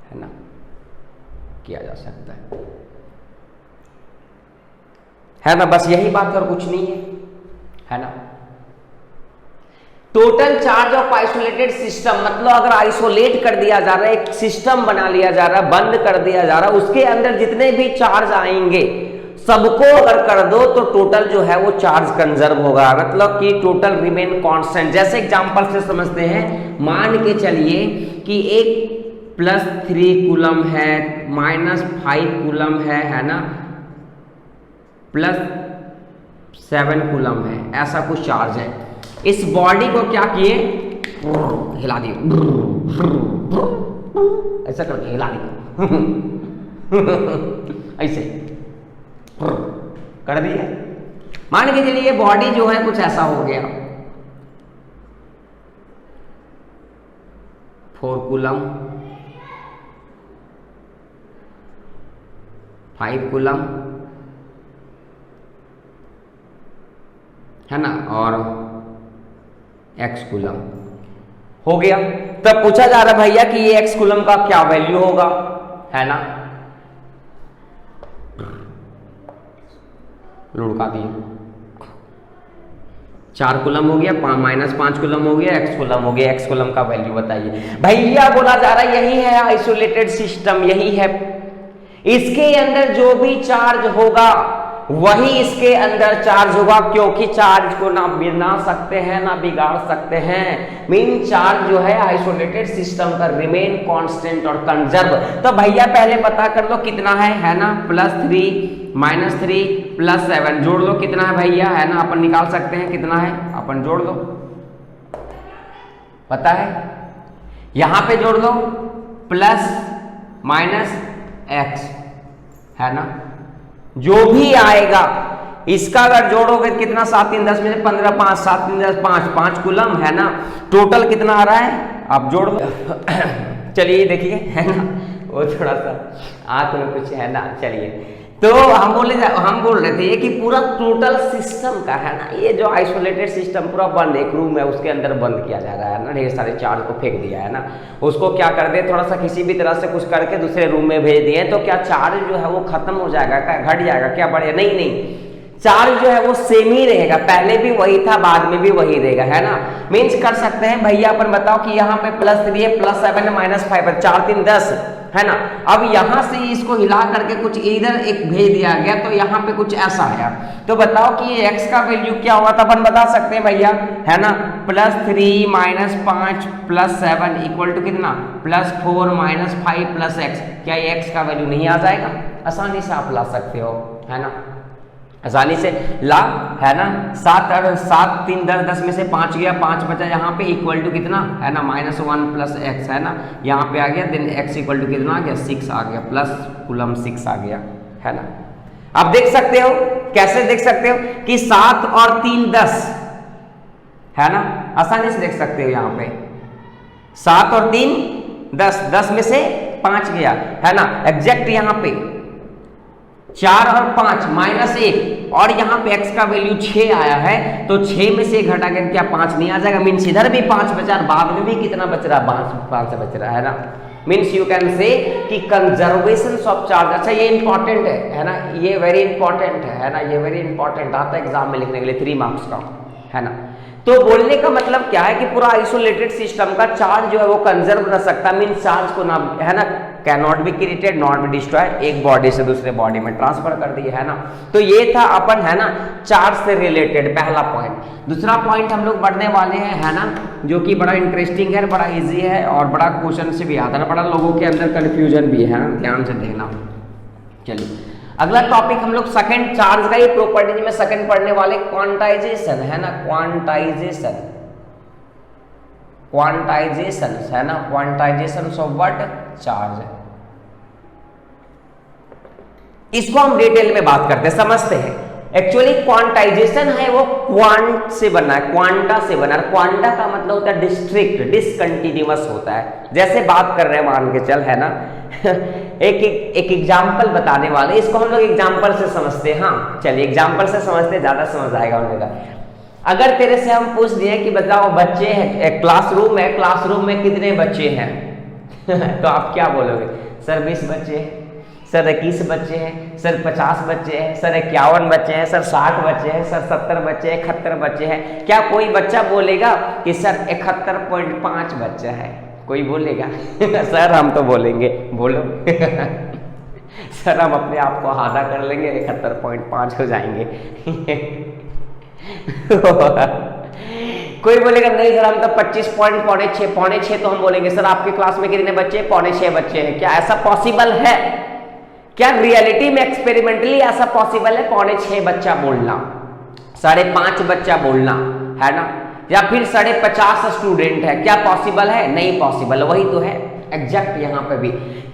है ना, किया जा सकता है ना। बस यही बात और कुछ नहीं है, है ना। Total charge of isolated system मतलब अगर आइसोलेट कर दिया जा रहा है, एक सिस्टम बना लिया जा रहा है, बंद कर दिया जा रहा है, उसके अंदर जितने भी चार्ज आएंगे सबको अगर कर दो तो टोटल जो है वो चार्ज कंजर्व होगा, मतलब कि टोटल रिमेन कांस्टेंट। जैसे एग्जांपल से समझते हैं, मान के चलिए कि एक +3 कूलम है, -5 कूलम है ना, +7 कूलम है, ऐसा कुछ चार्ज है। इस बॉडी को क्या किए, हिला दिए, ऐसा करके हिला दिए ऐसे कर दिए। मान के चलिए बॉडी जो है कुछ ऐसा हो गया, 4 कूलम, 5 कूलम है ना, और x कूलम हो गया। तब पूछा जा रहा है भैया कि ये x कूलम का क्या वैल्यू होगा, है ना, लुढ़का दिए, 4 कूलम हो गया, -5 कूलम हो गया, x कूलम हो गया, x कूलम का वैल्यू बताइए। भैया बोला जा रहा है यही है आइसोलेटेड सिस्टम, यही है, इसके अंदर जो भी चार्ज होगा वही इसके अंदर चार्ज होगा, क्योंकि चार्ज को ना बिना सकते हैं ना बिगाड़ सकते हैं। मीन चार्ज जो है आइसोलेटेड सिस्टम का रिमेन कांस्टेंट और कंजर्व। तो भैया पहले पता कर लो कितना है ना, +3 -3 +7 जोड़ लो कितना है भैया, है ना, अपन निकाल सकते हैं कितना है, अपन जोड़ लो, पता है, यहां पे जोड़ लो +-x है ना, जो भी आएगा इसका अगर जोड़ोगे कितना, 7 3 10 में से 15 5 7 3 10 5 कूलम है ना, टोटल कितना आ रहा है आप जोड़ लो चलिए देखिए, है ना, वो थोड़ा सा आंख में कुछ है ना। चलिए तो हम बोल रहे थे कि पूरा टोटल सिस्टम का है ना, ये जो आइसोलेटेड सिस्टम पूरा बंद, एक रूम है उसके अंदर बंद किया जा रहा है ना, ढेर सारे चार्ज को फेंक दिया है ना, उसको क्या कर दे, थोड़ा सा किसी भी तरह से कुछ करके दूसरे रूम में भेज दिए, तो क्या चार्ज जो है वो खत्म हो जाएगा, क्या घट जाएगा, क्या बढ़ेगा, नहीं, चार्ज जो है वो सेम ही रहेगा, पहले भी वही था बाद में भी वही रहेगा, है ना। मीन्स कर सकते हैं भैया अपन बताओ कि यहाँ पे +3 है, +7 -5 है, 4 3 10 है ना। अब यहां से इसको हिला करके कुछ इधर एक भेज दिया गया, तो यहाँ पे कुछ ऐसा आया, तो बताओ कि ये x का वैल्यू क्या होगा, तो अपन बता सकते हैं भैया, है ना, +3 -5 +7 इक्वल टू कितना, +4 -5 +x। क्या ये x का वैल्यू नहीं आ जाएगा, आसानी से आप ला सकते हो, है ना, आसानी से ला, है ना। 7 3 10 में से 5 गया, 5 बचा, यहाँ पे इक्वल टू कितना है ना, -1 +x है ना, यहाँ पे आ गया, देन x इक्वल टू कितना आ गया, 6 आ गया, प्लस कूलम 6 आ गया, है ना। आप देख सकते हो, कैसे देख सकते हो कि 7 और 3 10 है ना, आसानी से देख सकते हो, यहाँ पे 7 और 3 10 में से 5 गया, है ना, एग्जैक्ट यहाँ पे 4 और 5 -1 और यहाँ पे x का वैल्यू 6 आया है, तो 6 में से घटा कर क्या 5 नहीं आ जाएगा, मीन्स इधर भी 5 बचा, बाद में भी कितना बच रहा है, 5 बच रहा है ना। मीन्स यू कैन से कि कंजर्वेशन ऑफ चार्ज, अच्छा ये इंपॉर्टेंट है ना, ये वेरी इंपॉर्टेंट है ना, ये वेरी इंपॉर्टेंट आता है एग्जाम में लिखने के लिए 3 मार्क्स का, है ना। तो बोलने का मतलब क्या है कि पूरा आइसोलेटेड सिस्टम का चार्ज जो है वो कंजर्व रह सकता है, मीन चार्ज को ना, है ना, can not be created not be destroy, एक बॉडी से दूसरे बॉडी में ट्रांसफर कर दिए, है ना। तो ये था अपन, है ना, चार्ज से रिलेटेड पहला पॉइंट। दूसरा पॉइंट हम लोग बढ़ने वाले हैं, है ना, जो कि बड़ा इंटरेस्टिंग है, बड़ा इजी है और बड़ा क्वेश्चन से भी आता है, बड़ा लोगों के अंदर कंफ्यूजन भी है, ध्यान से देखना। चलिए अगला टॉपिक हम लोग सेकंड, चार्ज का ही प्रॉपर्टीज में सेकंड पढ़ने वाले, क्वांटाइजेशन, है ना, क्वांटाइजेशन है ना, क्वांटाइजेशन ऑफ व्हाट, चार्ज। इसको हम डिटेल में बात करते हैं, समझते हैं। एक्चुअली क्वांटाइजेशन है वो क्वांट से बना है, क्वांटा से बना है। क्वांटा का मतलब होता है डिस्ट्रिक्ट, डिसकंटिन्यूअस होता है। जैसे बात कर रहे हैं, मान के चल, है ना, एक एग्जाम्पल बताने वाले, इसको हम लोग एग्जाम्पल से समझते हैं। हाँ चलिए एग्जाम्पल से समझते, ज्यादा समझ आएगा उनका। अगर तेरे से हम पूछ दिए कि बताओ बच्चे हैं, एक क्लासरूम है, क्लासरूम में कितने बच्चे हैं तो आप क्या बोलोगे, सर 20 बच्चे। सर 21 बच्चे हैं, सर 50 बच्चे हैं, सर 51 बच्चे हैं, सर 60 बच्चे हैं, सर 70 बच्चे हैं, 71 बच्चे हैं। क्या कोई बच्चा बोलेगा कि सर 71.5 बच्चा है? कोई बोलेगा? सर हम तो बोलेंगे, बोलो। सर हम अपने आप को आधा कर लेंगे, 71.5 हो जाएंगे। कोई बोलेगा नहीं सर हम तो 25.6 तो हम बोलेंगे। सर आपकी क्लास में कितने बच्चे? 6.25 बच्चे हैं। क्या ऐसा पॉसिबल है? क्या रियलिटी में एक्सपेरिमेंटली ऐसा पॉसिबल है 6.25 बच्चा बोलना, 5.5 बच्चा बोलना, है ना? या फिर 50 स्टूडेंट है, क्या पॉसिबल है? नहीं पॉसिबल। वही तो है एग्जैक्ट यहाँ पे भी।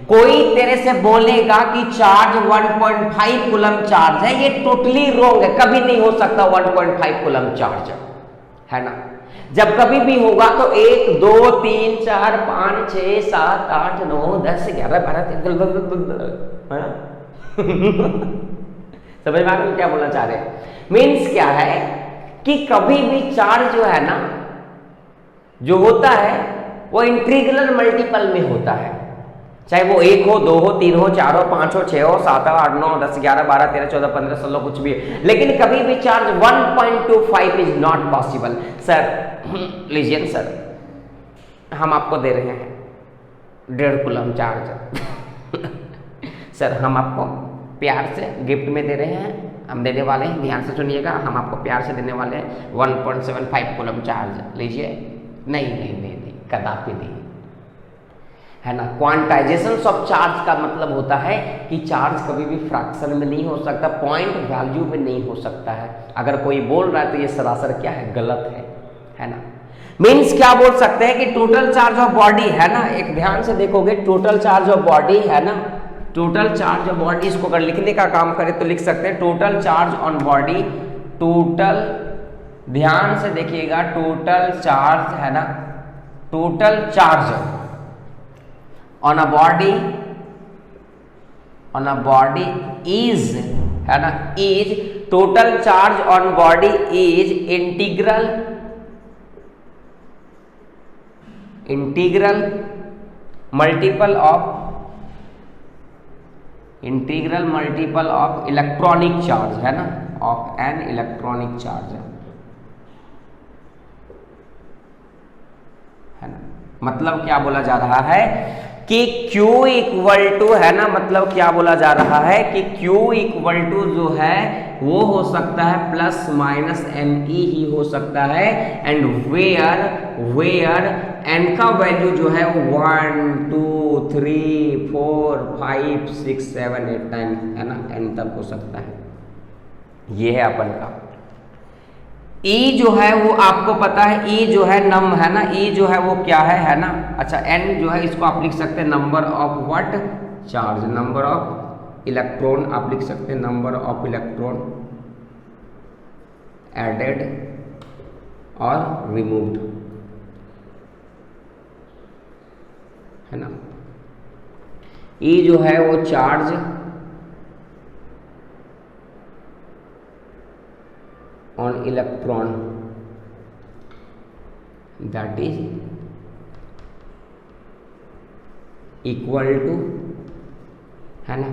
कोई तेरे से बोलेगा कि चार्ज 1.5 कूलम चार्ज है, ये टोटली रॉन्ग है। कभी नहीं हो सकता 1.5 कूलम चार्ज, है ना? जब कभी भी होगा तो 1 2 3 4 5 6 7 8 9 10 11 12 है ना? समझ में आ गया क्या बोलना चाह रहे हैं? मीन्स क्या है कि कभी भी चार्ज जो है ना, जो होता है वो इंटीग्रल मल्टीपल में होता है, चाहे वो 1 हो 2 हो 3 हो 4 हो 5 हो 6 हो 7 हो 8 9 10 11 12 13 14 15 16 कुछ भी है, लेकिन कभी भी charge 1.25 is not possible. Sir लीजिए सर, हम आपको दे रहे हैं 1.5 कूलम चार्ज। सर हम आपको प्यार से गिफ्ट में दे रहे हैं, हम देने वाले हैं, ध्यान से सुनिएगा, हम आपको प्यार से देने वाले हैं 1.75 कूलम चार्ज, लीजिए। नहीं, कदापि नहीं, है ना? क्वांटाइजेशन ऑफ चार्ज का मतलब होता है कि चार्ज कभी भी फ्रैक्शन में नहीं हो सकता, पॉइंट वैल्यू में नहीं हो सकता है। अगर कोई बोल रहा है तो ये सरासर क्या है? गलत है ना? मीन्स क्या बोल सकते हैं कि टोटल चार्ज ऑफ बॉडी, है ना? एक ध्यान से देखोगे, टोटल चार्ज ऑफ बॉडी, है ना? टोटल चार्ज ऑफ बॉडी, इसको अगर लिखने का काम करें तो लिख सकते हैं total charge on body, total, ध्यान से देखिएगा, टोटल चार्ज, है ना? Total charge on a body is, है ना? Is total charge on body is integral multiple of electronic charge, है ना? ऑफ एन इलेक्ट्रॉनिक चार्ज, है ना? मतलब क्या बोला जा रहा है कि Q इक्वल टू, है ना? मतलब क्या बोला जा रहा है कि Q इक्वल टू जो है वो हो सकता है प्लस माइनस ME ही हो सकता है, एंड वेयर n का वैल्यू जो है 1 2 3 4 5 6 7 8 9, है ना? n तक हो सकता है। ये है अपन का E जो है वो आपको पता है, E जो है नम, है ना? E जो है वो क्या है ना? अच्छा, n जो है इसको आप लिख सकते हैं number of what? Charge, number of electron आप लिख सकते हैं, नंबर ऑफ इलेक्ट्रॉन एडेड और रिमूव्ड, है ना? E जो है वो charge on electron, that is equal to, है ना?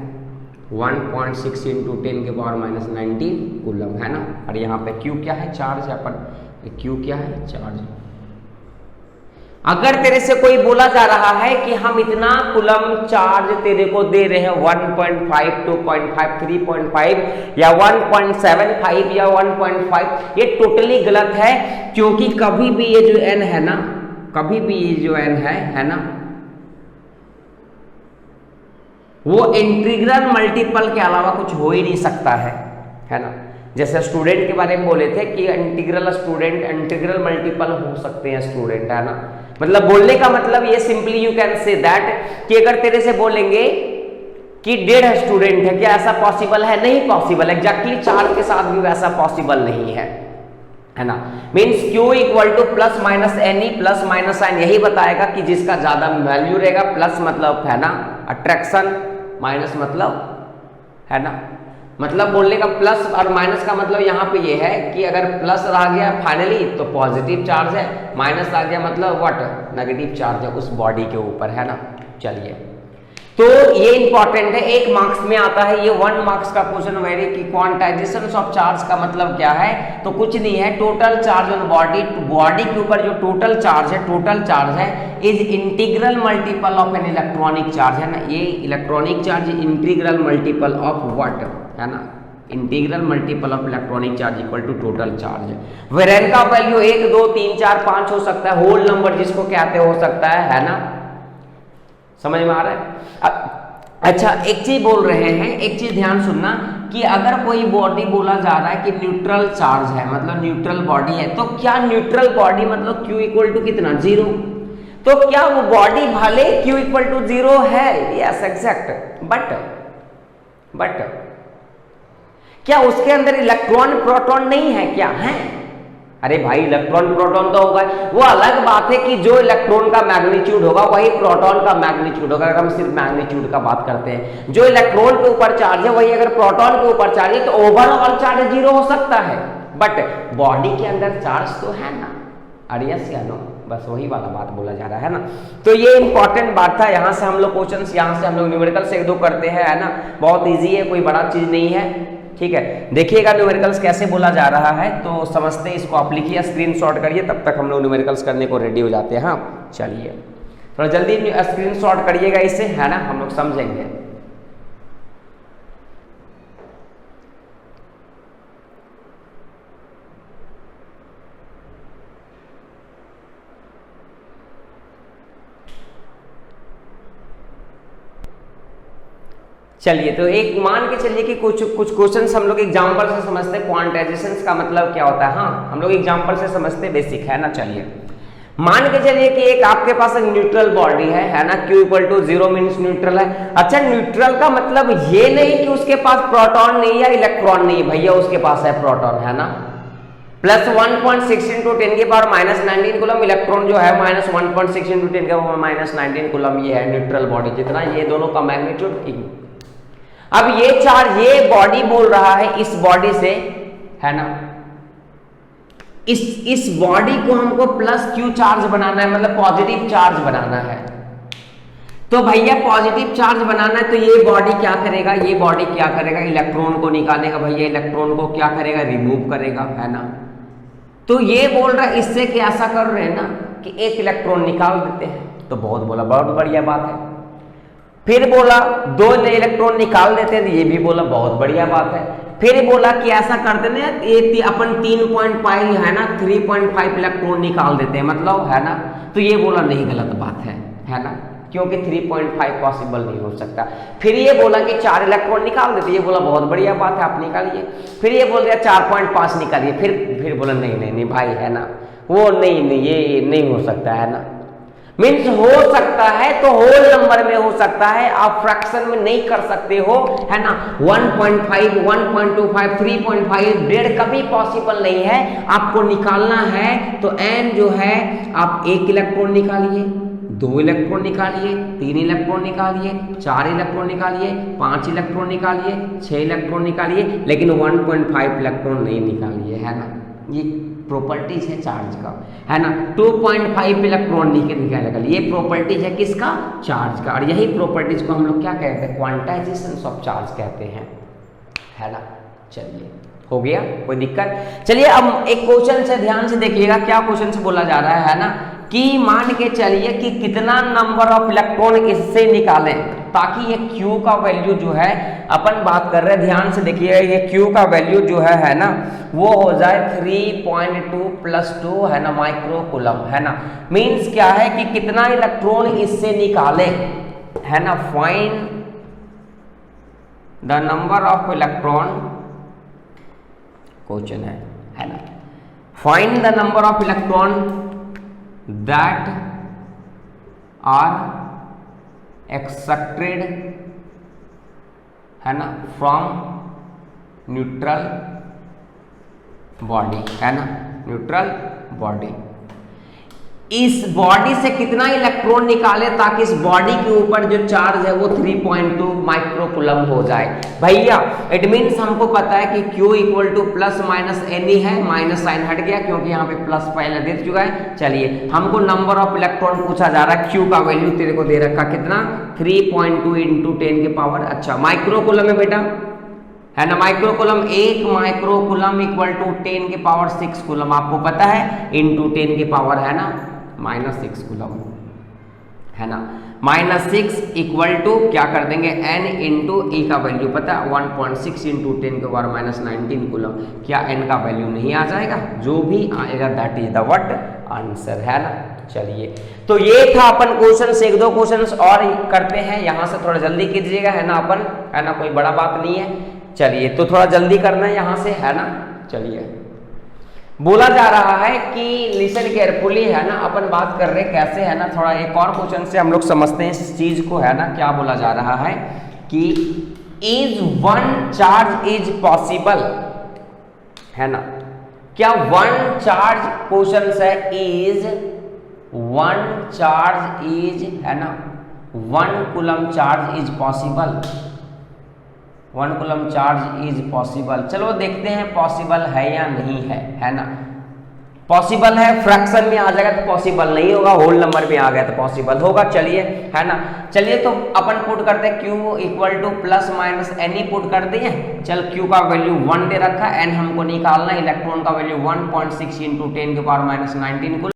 1.6 इंटू 10 के पावर माइनस 19 कूलम, है ना? और यहाँ पे Q क्या है? चार्ज है। अपन Q क्या है? चार्ज। अगर तेरे से कोई बोला जा रहा है कि हम इतना कूलम चार्ज तेरे को दे रहे हैं 1.5 2.5 3.5 या 1.75 या 1.5, ये टोटली गलत है, क्योंकि कभी भी ये जो n है ना, कभी भी ये जो n है ना, वो इंटीग्रल मल्टीपल के अलावा कुछ हो ही नहीं सकता है ना? जैसे स्टूडेंट के बारे में बोले थे कि इंटीग्रल स्टूडेंट, इंटीग्रल मल्टीपल हो सकते हैं स्टूडेंट, है ना? मतलब बोलने का मतलब ये simply you can say that कि अगर तेरे से बोलेंगे कि 1.5 स्टूडेंट है, क्या ऐसा पॉसिबल है? नहीं पॉसिबल। एग्जैक्टली चार्ज के साथ भी वैसा पॉसिबल नहीं है ना? Means Q equal to plus minus NE plus minus sign यही बताएगा कि जिसका ज्यादा वैल्यू रहेगा, प्लस मतलब है ना अट्रैक्शन, माइनस मतलब है ना, मतलब बोलने का प्लस और माइनस का मतलब यहाँ पे ये है कि अगर प्लस आ गया फाइनली तो पॉजिटिव चार्ज है, माइनस आ गया मतलब व्हाट? नेगेटिव चार्ज है उस बॉडी के ऊपर, है ना? चलिए तो ये इंपॉर्टेंट है, 1 मार्क्स में आता है ये, 1 मार्क्स का क्वेश्चन वेरी की क्वांटाइजेशन ऑफ चार्ज का मतलब क्या है, तो कुछ नहीं है, total charge on body, body के ऊपर जो टोटल चार्ज है is integral multiple of an electronic charge, है ना। ये electronic charge integral multiple of what, है ना, integral multiple of electronic charge equal to total charge. Where n का वैल्यू 1 2 3 4 5 हो सकता है, होल नंबर जिसको कहते हो सकता है ना, समझ में आ रहा है। अच्छा एक चीज बोल रहे हैं, एक चीज ध्यान सुनना कि अगर कोई बॉडी बोला जा रहा है कि न्यूट्रल चार्ज है, मतलब न्यूट्रल बॉडी है, तो क्या न्यूट्रल बॉडी मतलब Q इक्वल टू कितना 0, तो क्या वो बॉडी भले Q इक्वल टू 0 है, यस एग्जैक्ट, बट क्या उसके अंदर इलेक्ट्रॉन प्रोटॉन नहीं है, क्या है, अरे भाई इलेक्ट्रॉन प्रोटॉन तो होगा, वो अलग बात है कि जो इलेक्ट्रॉन का मैग्नीट्यूड होगा वही प्रोटॉन का मैग्नीट्यूड होगा। अगर हम सिर्फ मैग्नीट्यूड का बात करते हैं, जो इलेक्ट्रॉन के ऊपर चार्ज है वही अगर प्रोटॉन के ऊपर चार्ज है तो ओवरऑल चार्ज 0 हो सकता है, बट बॉडी के अंदर चार्ज तो है ना, अरे यस या नो, बस वही वाला बात बोला जा रहा है ना। तो ये इंपॉर्टेंट बात था, यहाँ से हम लोग क्वेश्चंस, यहाँ से हम लोग न्यूमेरिकल से 1 2 करते हैं, है ना, बहुत ईजी है, कोई बड़ा चीज नहीं है, ठीक है। देखिएगा न्यूमेरिकल्स कैसे बोला जा रहा है तो समझते हैं, इसको आप लिखिए, स्क्रीनशॉट करिए, तब तक हम लोग न्यूमेरिकल्स करने को रेडी हो जाते हैं। हाँ चलिए थोड़ा जल्दी स्क्रीनशॉट करिएगा इसे, है ना, हम लोग समझेंगे। चलिए तो एक मान के चलिए कि कुछ क्वेश्चंस हम लोग एग्जांपल से समझते हैं, क्वांटाइजेशन का मतलब क्या होता है, हाँ हम लोग एग्जांपल से समझते, बेसिक है ना। चलिए मान के चलिए कि एक आपके पास एक न्यूट्रल बॉडी है ना, Q equal to 0 means neutral है। अच्छा न्यूट्रल का मतलब ये नहीं कि उसके पास प्रोटॉन नहीं या इलेक्ट्रॉन नहीं, भैया उसके पास है प्रोटॉन, है ना, प्लस 1.6 × 10 की पावर -19 कूलम, इलेक्ट्रॉन जो है -1.6 × 10 की पावर -19 कूलम, ये है न्यूट्रल बॉडी, जितना ये दोनों का मैग्नीट्यूड। अब ये चार्ज, ये बॉडी बोल रहा है इस बॉडी से, है ना, इस बॉडी को हमको प्लस Q चार्ज बनाना है, मतलब पॉजिटिव चार्ज बनाना है। तो भैया पॉजिटिव चार्ज बनाना है तो ये बॉडी क्या करेगा, ये बॉडी क्या करेगा, इलेक्ट्रॉन को निकालेगा, भैया इलेक्ट्रॉन को क्या करेगा, रिमूव करेगा, है ना। तो ये बोल रहा है इससे कि ऐसा कर रहे हैं ना कि एक इलेक्ट्रॉन निकाल देते हैं, तो बहुत बोला बहुत बढ़िया बात है। फिर बोला 2 इलेक्ट्रॉन निकाल देते हैं, तो ये भी बोला बहुत बढ़िया बात है। फिर बोला कि ऐसा करते ना, ये अपन 3.5 है ना, 3.5 इलेक्ट्रॉन निकाल देते हैं, मतलब है ना, तो ये बोला नहीं, गलत बात है ना, क्योंकि 3.5 पॉसिबल नहीं हो सकता। फिर ये बोला कि 4 इलेक्ट्रॉन निकाल देते, ये बोला बहुत बढ़िया बात है, आप निकालिए। फिर ये बोल दिया 4.5 निकालिए, फिर बोला नहीं भाई, है ना, वो नहीं ये नहीं हो सकता, है ना, मीन्स हो सकता है तो होल नंबर में हो सकता है, आप फ्रैक्शन में नहीं कर सकते हो, है ना। 1.5 1.25 3.5 1.5 कभी पॉसिबल नहीं है, आपको निकालना है तो n जो है आप 1 इलेक्ट्रॉन निकालिए, 2 इलेक्ट्रॉन निकालिए, 3 इलेक्ट्रॉन निकालिए, 4 इलेक्ट्रॉन निकालिए, 5 इलेक्ट्रॉन निकालिए, 6 इलेक्ट्रॉन निकालिए, लेकिन 1.5 इलेक्ट्रॉन नहीं निकालिए, है ना। ये प्रॉपर्टीज है चार्ज का, है ना। 2.5 इलेक्ट्रॉन निकालेगा, ये प्रॉपर्टीज है किसका, चार्ज का, और यही प्रॉपर्टीज को हम लोग क्या कहते हैं, क्वांटाइजेशन ऑफ चार्ज कहते हैं, है ना। चलिए हो गया, कोई दिक्कत। चलिए अब एक क्वेश्चन से ध्यान से देखिएगा, क्या क्वेश्चन से बोला जा रहा है ना, कि मान के चलिए कि कितना नंबर ऑफ इलेक्ट्रॉन इससे निकालें ताकि ये Q का वैल्यू जो है, अपन बात कर रहे हैं ध्यान से देखिए, ये Q का वैल्यू जो है ना, वो हो जाए 3.2 + 2, है ना, माइक्रो कूलम, है ना। मीन्स क्या है कि कितना इलेक्ट्रॉन इससे निकाले, है ना, find the number of electron, question है ना, find the number of electron that are extracted, है ना, from neutral body, है ना, न्यूट्रल बॉडी। इस बॉडी से कितना इलेक्ट्रॉन निकाले ताकि इस बॉडी के ऊपर जो चार्ज है वो 3.2 माइक्रोकूलम हो जाए। भैया इट मीन्स हमको पता है कि Q equal to plus minus n ही है, माइनस साइन हट गया क्योंकि यहाँ पे प्लस पहले दे चुका है। चलिए हमको नंबर ऑफ इलेक्ट्रॉन पूछा जा रहा है, Q का वैल्यू तेरे को दे रखा कितना 3.2 इंटू 10 के पावर, अच्छा माइक्रोकूलम है बेटा, है ना माइक्रोकूलम, 1 माइक्रोकूलम इक्वल टू 10 के पावर 6 कूलम आपको पता है, इंटू 10 के पावर है ना -6 कूलम, है ना -6 इक्वल टू क्या कर देंगे n इंटू ई का वैल्यू पता है 1.6 इंटू 10 के पावर -19 कूलम। क्या n का वैल्यू नहीं आ जाएगा? जो भी आएगा that is the what answer, है ना। चलिए तो ये था अपन क्वेश्चन, एक दो क्वेश्चन और करते हैं, यहां से थोड़ा जल्दी कीजिएगा, है ना अपन, है ना कोई बड़ा बात नहीं है। चलिए तो थोड़ा जल्दी करना है यहां से, है ना। चलिए बोला जा रहा है कि लिसन केयरफुली, है ना, अपन बात कर रहे कैसे, है ना, थोड़ा एक और क्वेश्चन से हम लोग समझते हैं इस चीज को, है ना। क्या बोला जा रहा है कि is one charge is possible, है ना, क्या वन चार्ज क्वेश्चन है, इज वन चार्ज इज, है ना, 1 coulomb charge is possible, 1 coulomb charge is possible. चलो देखते हैं पॉसिबल है या नहीं है ना। पॉसिबल है, फ्रैक्शन में आ जाएगा तो पॉसिबल नहीं होगा, होल नंबर में आ गया तो पॉसिबल होगा। चलिए, है ना, चलिए तो अपन पुट करते हैं Q equal to plus minus n ही पुट कर दिए। चल Q का वैल्यू 1 दे रखा है, n हमको निकालना है, इलेक्ट्रॉन का वैल्यू 1.6 इंटू 10 के power -19 coulomb,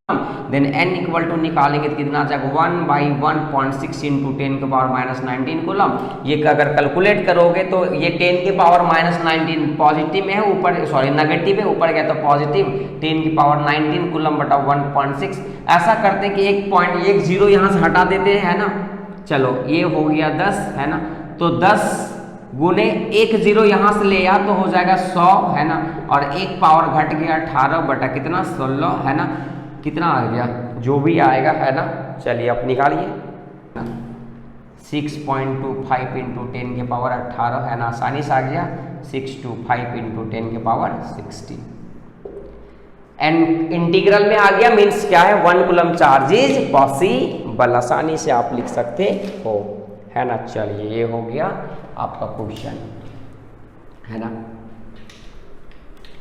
then n equal to निकालेंगे तो कितना आ जाएगा 1/1.6 इंटू 10 के पावर -19 कूलम। ये अगर कैलकुलेट करोगे तो ये 10 के पावर -19 पॉजिटिव में है, ऊपर सॉरी नेगेटिव है, ऊपर गया तो पॉजिटिव, 10 की पावर 19 कूलम बटा 1.6। ऐसा करते हैं कि 1.10 यहाँ से हटा देते हैं, है ना। चलो ये हो गया 10, है ना, तो 10 गुने 10 यहाँ से ले आ तो हो जाएगा 100, है ना, और एक पावर घट गया 18 बटा कितना 16, है ना, कितना आ गया जो भी आएगा, है ना। चलिए आप निकालिए, 6.25 इंटू 10 के पावर 18, है ना, आसानी से आ गया 625 इंटू 10 के पावर 60। एंड इंटीग्रल में आ गया, मीन्स क्या है 1 कूलम चार्ज इज पॉसिबल, आसानी से आप लिख सकते हो, है ना। चलिए ये हो गया आपका क्वेश्चन, है ना।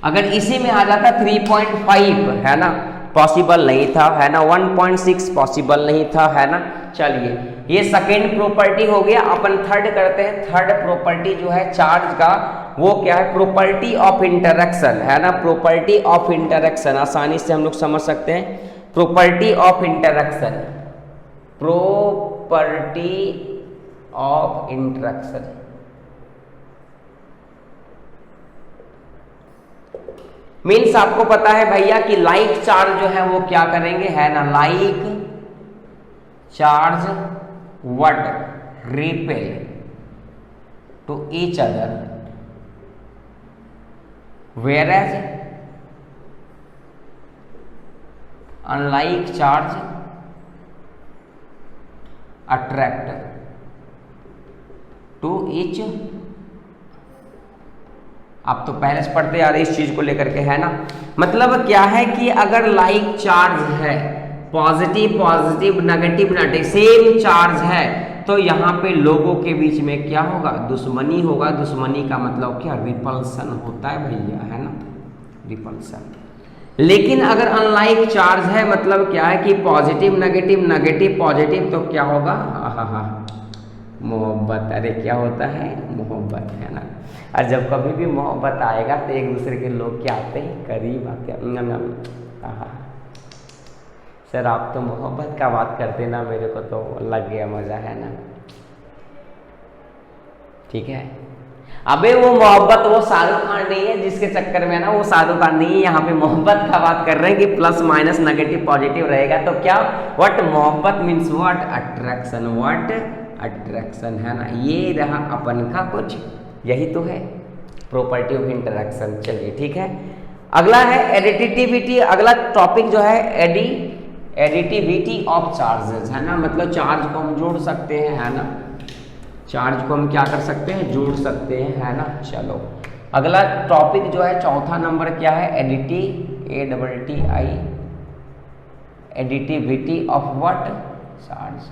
अगर इसी में आ जाता 3.5, है ना, पॉसिबल नहीं था, है ना, 1.6 पॉसिबल नहीं था, है ना। चलिए ये सेकेंड प्रॉपर्टी हो गया। अपन थर्ड करते हैं। थर्ड प्रॉपर्टी जो है चार्ज का वो क्या है, प्रॉपर्टी ऑफ इंटरेक्शन, है ना, प्रॉपर्टी ऑफ इंटरेक्शन, आसानी से हम लोग समझ सकते हैं। Property of interaction, property of interaction, means आपको पता है भैया कि लाइक चार्ज जो है वो क्या करेंगे, है ना, like charge what repel to each other, whereas unlike charge attract to each, आप तो पहले से पढ़ते आ रहे इस चीज को लेकर के, है ना। मतलब क्या है कि अगर लाइक चार्ज है, positive positive negative negative same charge है, तो यहाँ पे लोगों के बीच में क्या होगा, दुश्मनी होगा। दुश्मनी का मतलब क्या, रिपल्सन होता है भैया, है ना, रिपल्सन। लेकिन अगर अनलाइक चार्ज है, मतलब क्या है कि पॉजिटिव नेगेटिव नेगेटिव पॉजिटिव, तो क्या होगा, मोहब्बत। अरे क्या होता है, मोहब्बत, है ना। और जब कभी भी मोहब्बत आएगा तो एक दूसरे के लोग क्या आते हैं, करीब आते हैं। सर आप तो मोहब्बत का बात करते ना, मेरे को तो लग गया मजा, है ना। ठीक है, अबे वो मोहब्बत वो शाहरुख खान नहीं है जिसके चक्कर में ना, वो शाहरुख खान नहीं है। यहाँ पे मोहब्बत का बात कर रहे हैं कि प्लस माइनस नेगेटिव पॉजिटिव रहेगा, तो क्या व्हाट मोहब्बत means what attraction, what attraction, है ना। ये रहा अपन का कुछ, यही तो है प्रॉपर्टी ऑफ इंटरेक्शन। चलिए ठीक है, अगला है एडिटिविटी। अगला टॉपिक जो है एडिटिविटी ऑफ चार्जेस, है ना, मतलब चार्ज को हम जोड़ सकते हैं, है ना, चार्ज को हम क्या कर सकते हैं, जोड़ सकते हैं, है ना। चलो अगला टॉपिक जो है चौथा नंबर क्या है, एडिटी, ADDI additivity of what charge.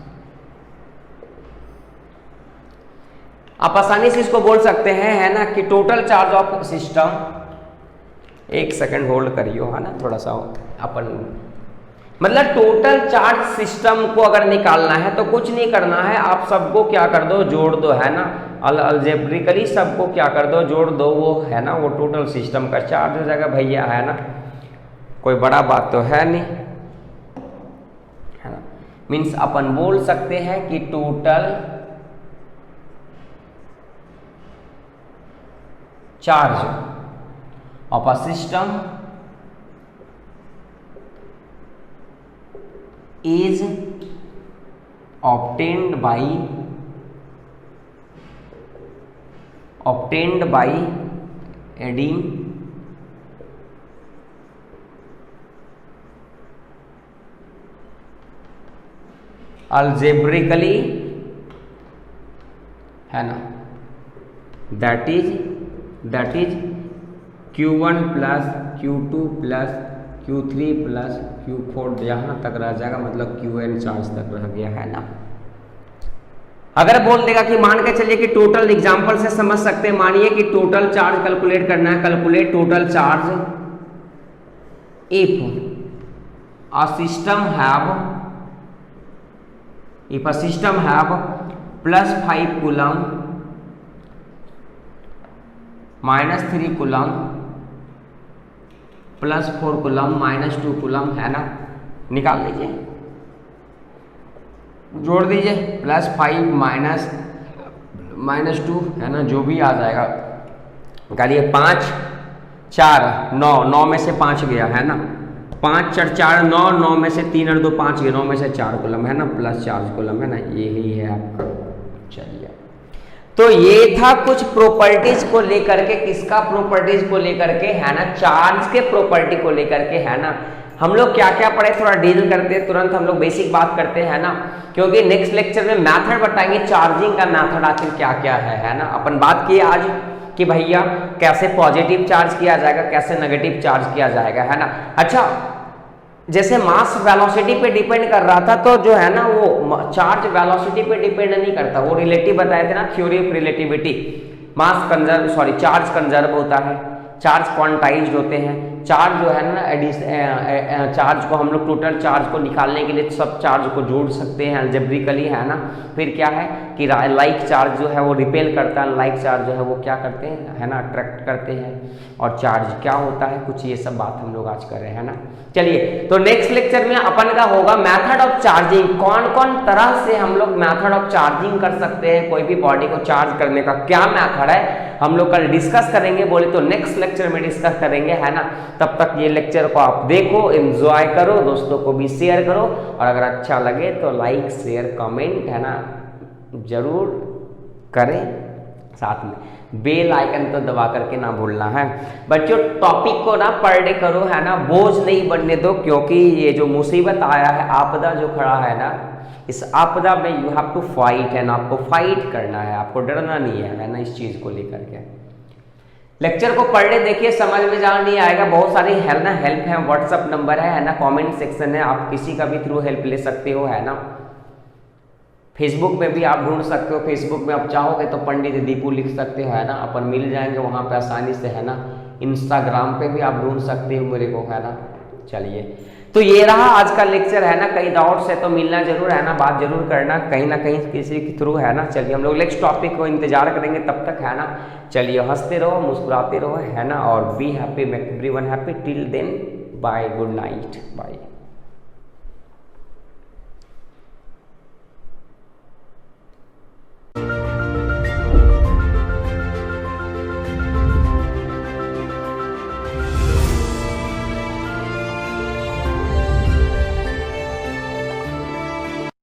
आप आसानी से इसको बोल सकते हैं, है ना, कि टोटल चार्ज ऑफ सिस्टम, एक सेकंड होल्ड करियो, है ना, थोड़ा सा अपन, मतलब टोटल चार्ज सिस्टम को अगर निकालना है तो कुछ नहीं करना है, आप सबको क्या कर दो, जोड़ दो, है ना, अलजेब्रिकली सबको क्या कर दो, जोड़ दो, वो है ना, वो टोटल सिस्टम का चार्ज हो जाएगा भैया, है ना, कोई बड़ा बात तो है नहीं, है ना। मीन्स अपन बोल सकते हैं कि total charge of a system is obtained by adding algebraically, है ना, that is Q1 plus Q2 plus Q3 plus Q4 यहाँ तक रह जाएगा, मतलब Qn चार्ज तक रह गया, है ना। अगर बोल देगा कि मान के चलिए कि टोटल, एग्जांपल से समझ सकते हैं, मानिए कि टोटल चार्ज कैलकुलेट करना है, calculate total charge if a system have plus 5 coulomb -3 coulomb plus 4 coulomb -2 coulomb, है ना, निकाल लीजिए, जोड़ दीजिए, +5 -2, है ना, जो भी आ जाएगा निकालिए, 5 4 9, 9 में से 5 गया, है ना, 5 4 4 9, 9 में से 3 और 2 5 गया, 9 में से 4 कूलम, है ना, प्लस 4 कूलम, है ना, यही है आपका। चलिए, तो ये था कुछ प्रॉपर्टीज को लेकर के, किसका प्रॉपर्टीज को लेकर के, है ना, चार्ज के प्रॉपर्टी को लेकर के, है ना। हम लोग क्या क्या पढ़े, थोड़ा डील करते हैं, तुरंत हम लोग बेसिक बात करते हैं, है ना, क्योंकि नेक्स्ट लेक्चर में मेथड बताएंगे, चार्जिंग का मेथड आखिर क्या क्या है ना। अपन बात किए आज कि भैया कैसे पॉजिटिव चार्ज किया जाएगा, कैसे नेगेटिव चार्ज किया जाएगा, है ना। अच्छा, जैसे मास वेलोसिटी पे डिपेंड कर रहा था, तो जो है ना वो चार्ज वेलोसिटी पे डिपेंड नहीं करता, वो रिलेटिव बताए थे ना, theory of relativity. Charge conserve होता है, चार्ज क्वांटाइज्ड होते हैं, चार्ज जो है ना चार्ज को हम लोग टोटल चार्ज को निकालने के लिए सब चार्ज को जोड़ सकते हैं अलजेब्रिकली, है ना। फिर क्या है कि लाइक चार्ज जो है वो रिपेल करता है, लाइक चार्ज जो है वो क्या करते हैं, है ना, अट्रैक्ट करते हैं, और चार्ज क्या होता है, कुछ ये सब बात हम लोग आज कर रहे हैं ना। चलिए, तो नेक्स्ट लेक्चर में अपन का होगा मेथड ऑफ चार्जिंग, कौन कौन तरह से हम लोग मेथड ऑफ चार्जिंग कर सकते हैं, कोई भी बॉडी को चार्ज करने का क्या मेथड है, हम लोग कल डिस्कस करेंगे, बोले तो नेक्स्ट लेक्चर में डिस्कस करेंगे, है ना। तब तक ये लेक्चर को आप देखो, एंजॉय करो, दोस्तों को भी शेयर करो, और अगर अच्छा लगे तो लाइक शेयर कमेंट, है ना, जरूर करें, साथ में बेल आइकन तो दबा करके ना भूलना है। बच्चों, टॉपिक को ना पर डे करो, है ना, बोझ नहीं बनने दो, क्योंकि ये जो मुसीबत आया है, आपदा जो खड़ा है ना, इस आपदा में यू हैव टू फाइट, है ना, आपको फाइट करना है, आपको डरना नहीं है ना, इस चीज को लेकर के। लेक्चर को पढ़ ले, देखिए, समझ में जहाँ नहीं आएगा, बहुत सारी हेल्प है, व्हाट्सअप नंबर है ना, कमेंट सेक्शन है, आप किसी का भी थ्रू हेल्प ले सकते हो, है ना। फेसबुक में भी आप ढूंढ सकते हो, फेसबुक में आप चाहोगे तो पंडित दीपू लिख सकते हो, है ना, अपन मिल जाएंगे वहाँ पे आसानी से, है ना। इंस्टाग्राम पे भी आप ढूंढ सकते हो मेरे को, है ना। चलिए, तो ये रहा आज का लेक्चर, है ना। कहीं डाउट से तो मिलना जरूर, है ना, बात जरूर करना कहीं ना कहीं किसी के थ्रू, है ना। चलिए, हम लोग नेक्स्ट टॉपिक को इंतजार करेंगे, तब तक, है ना। चलिए, हंसते रहो, मुस्कुराते रहो, है ना, और be happy, make everyone happy. Till then, bye, good night, bye.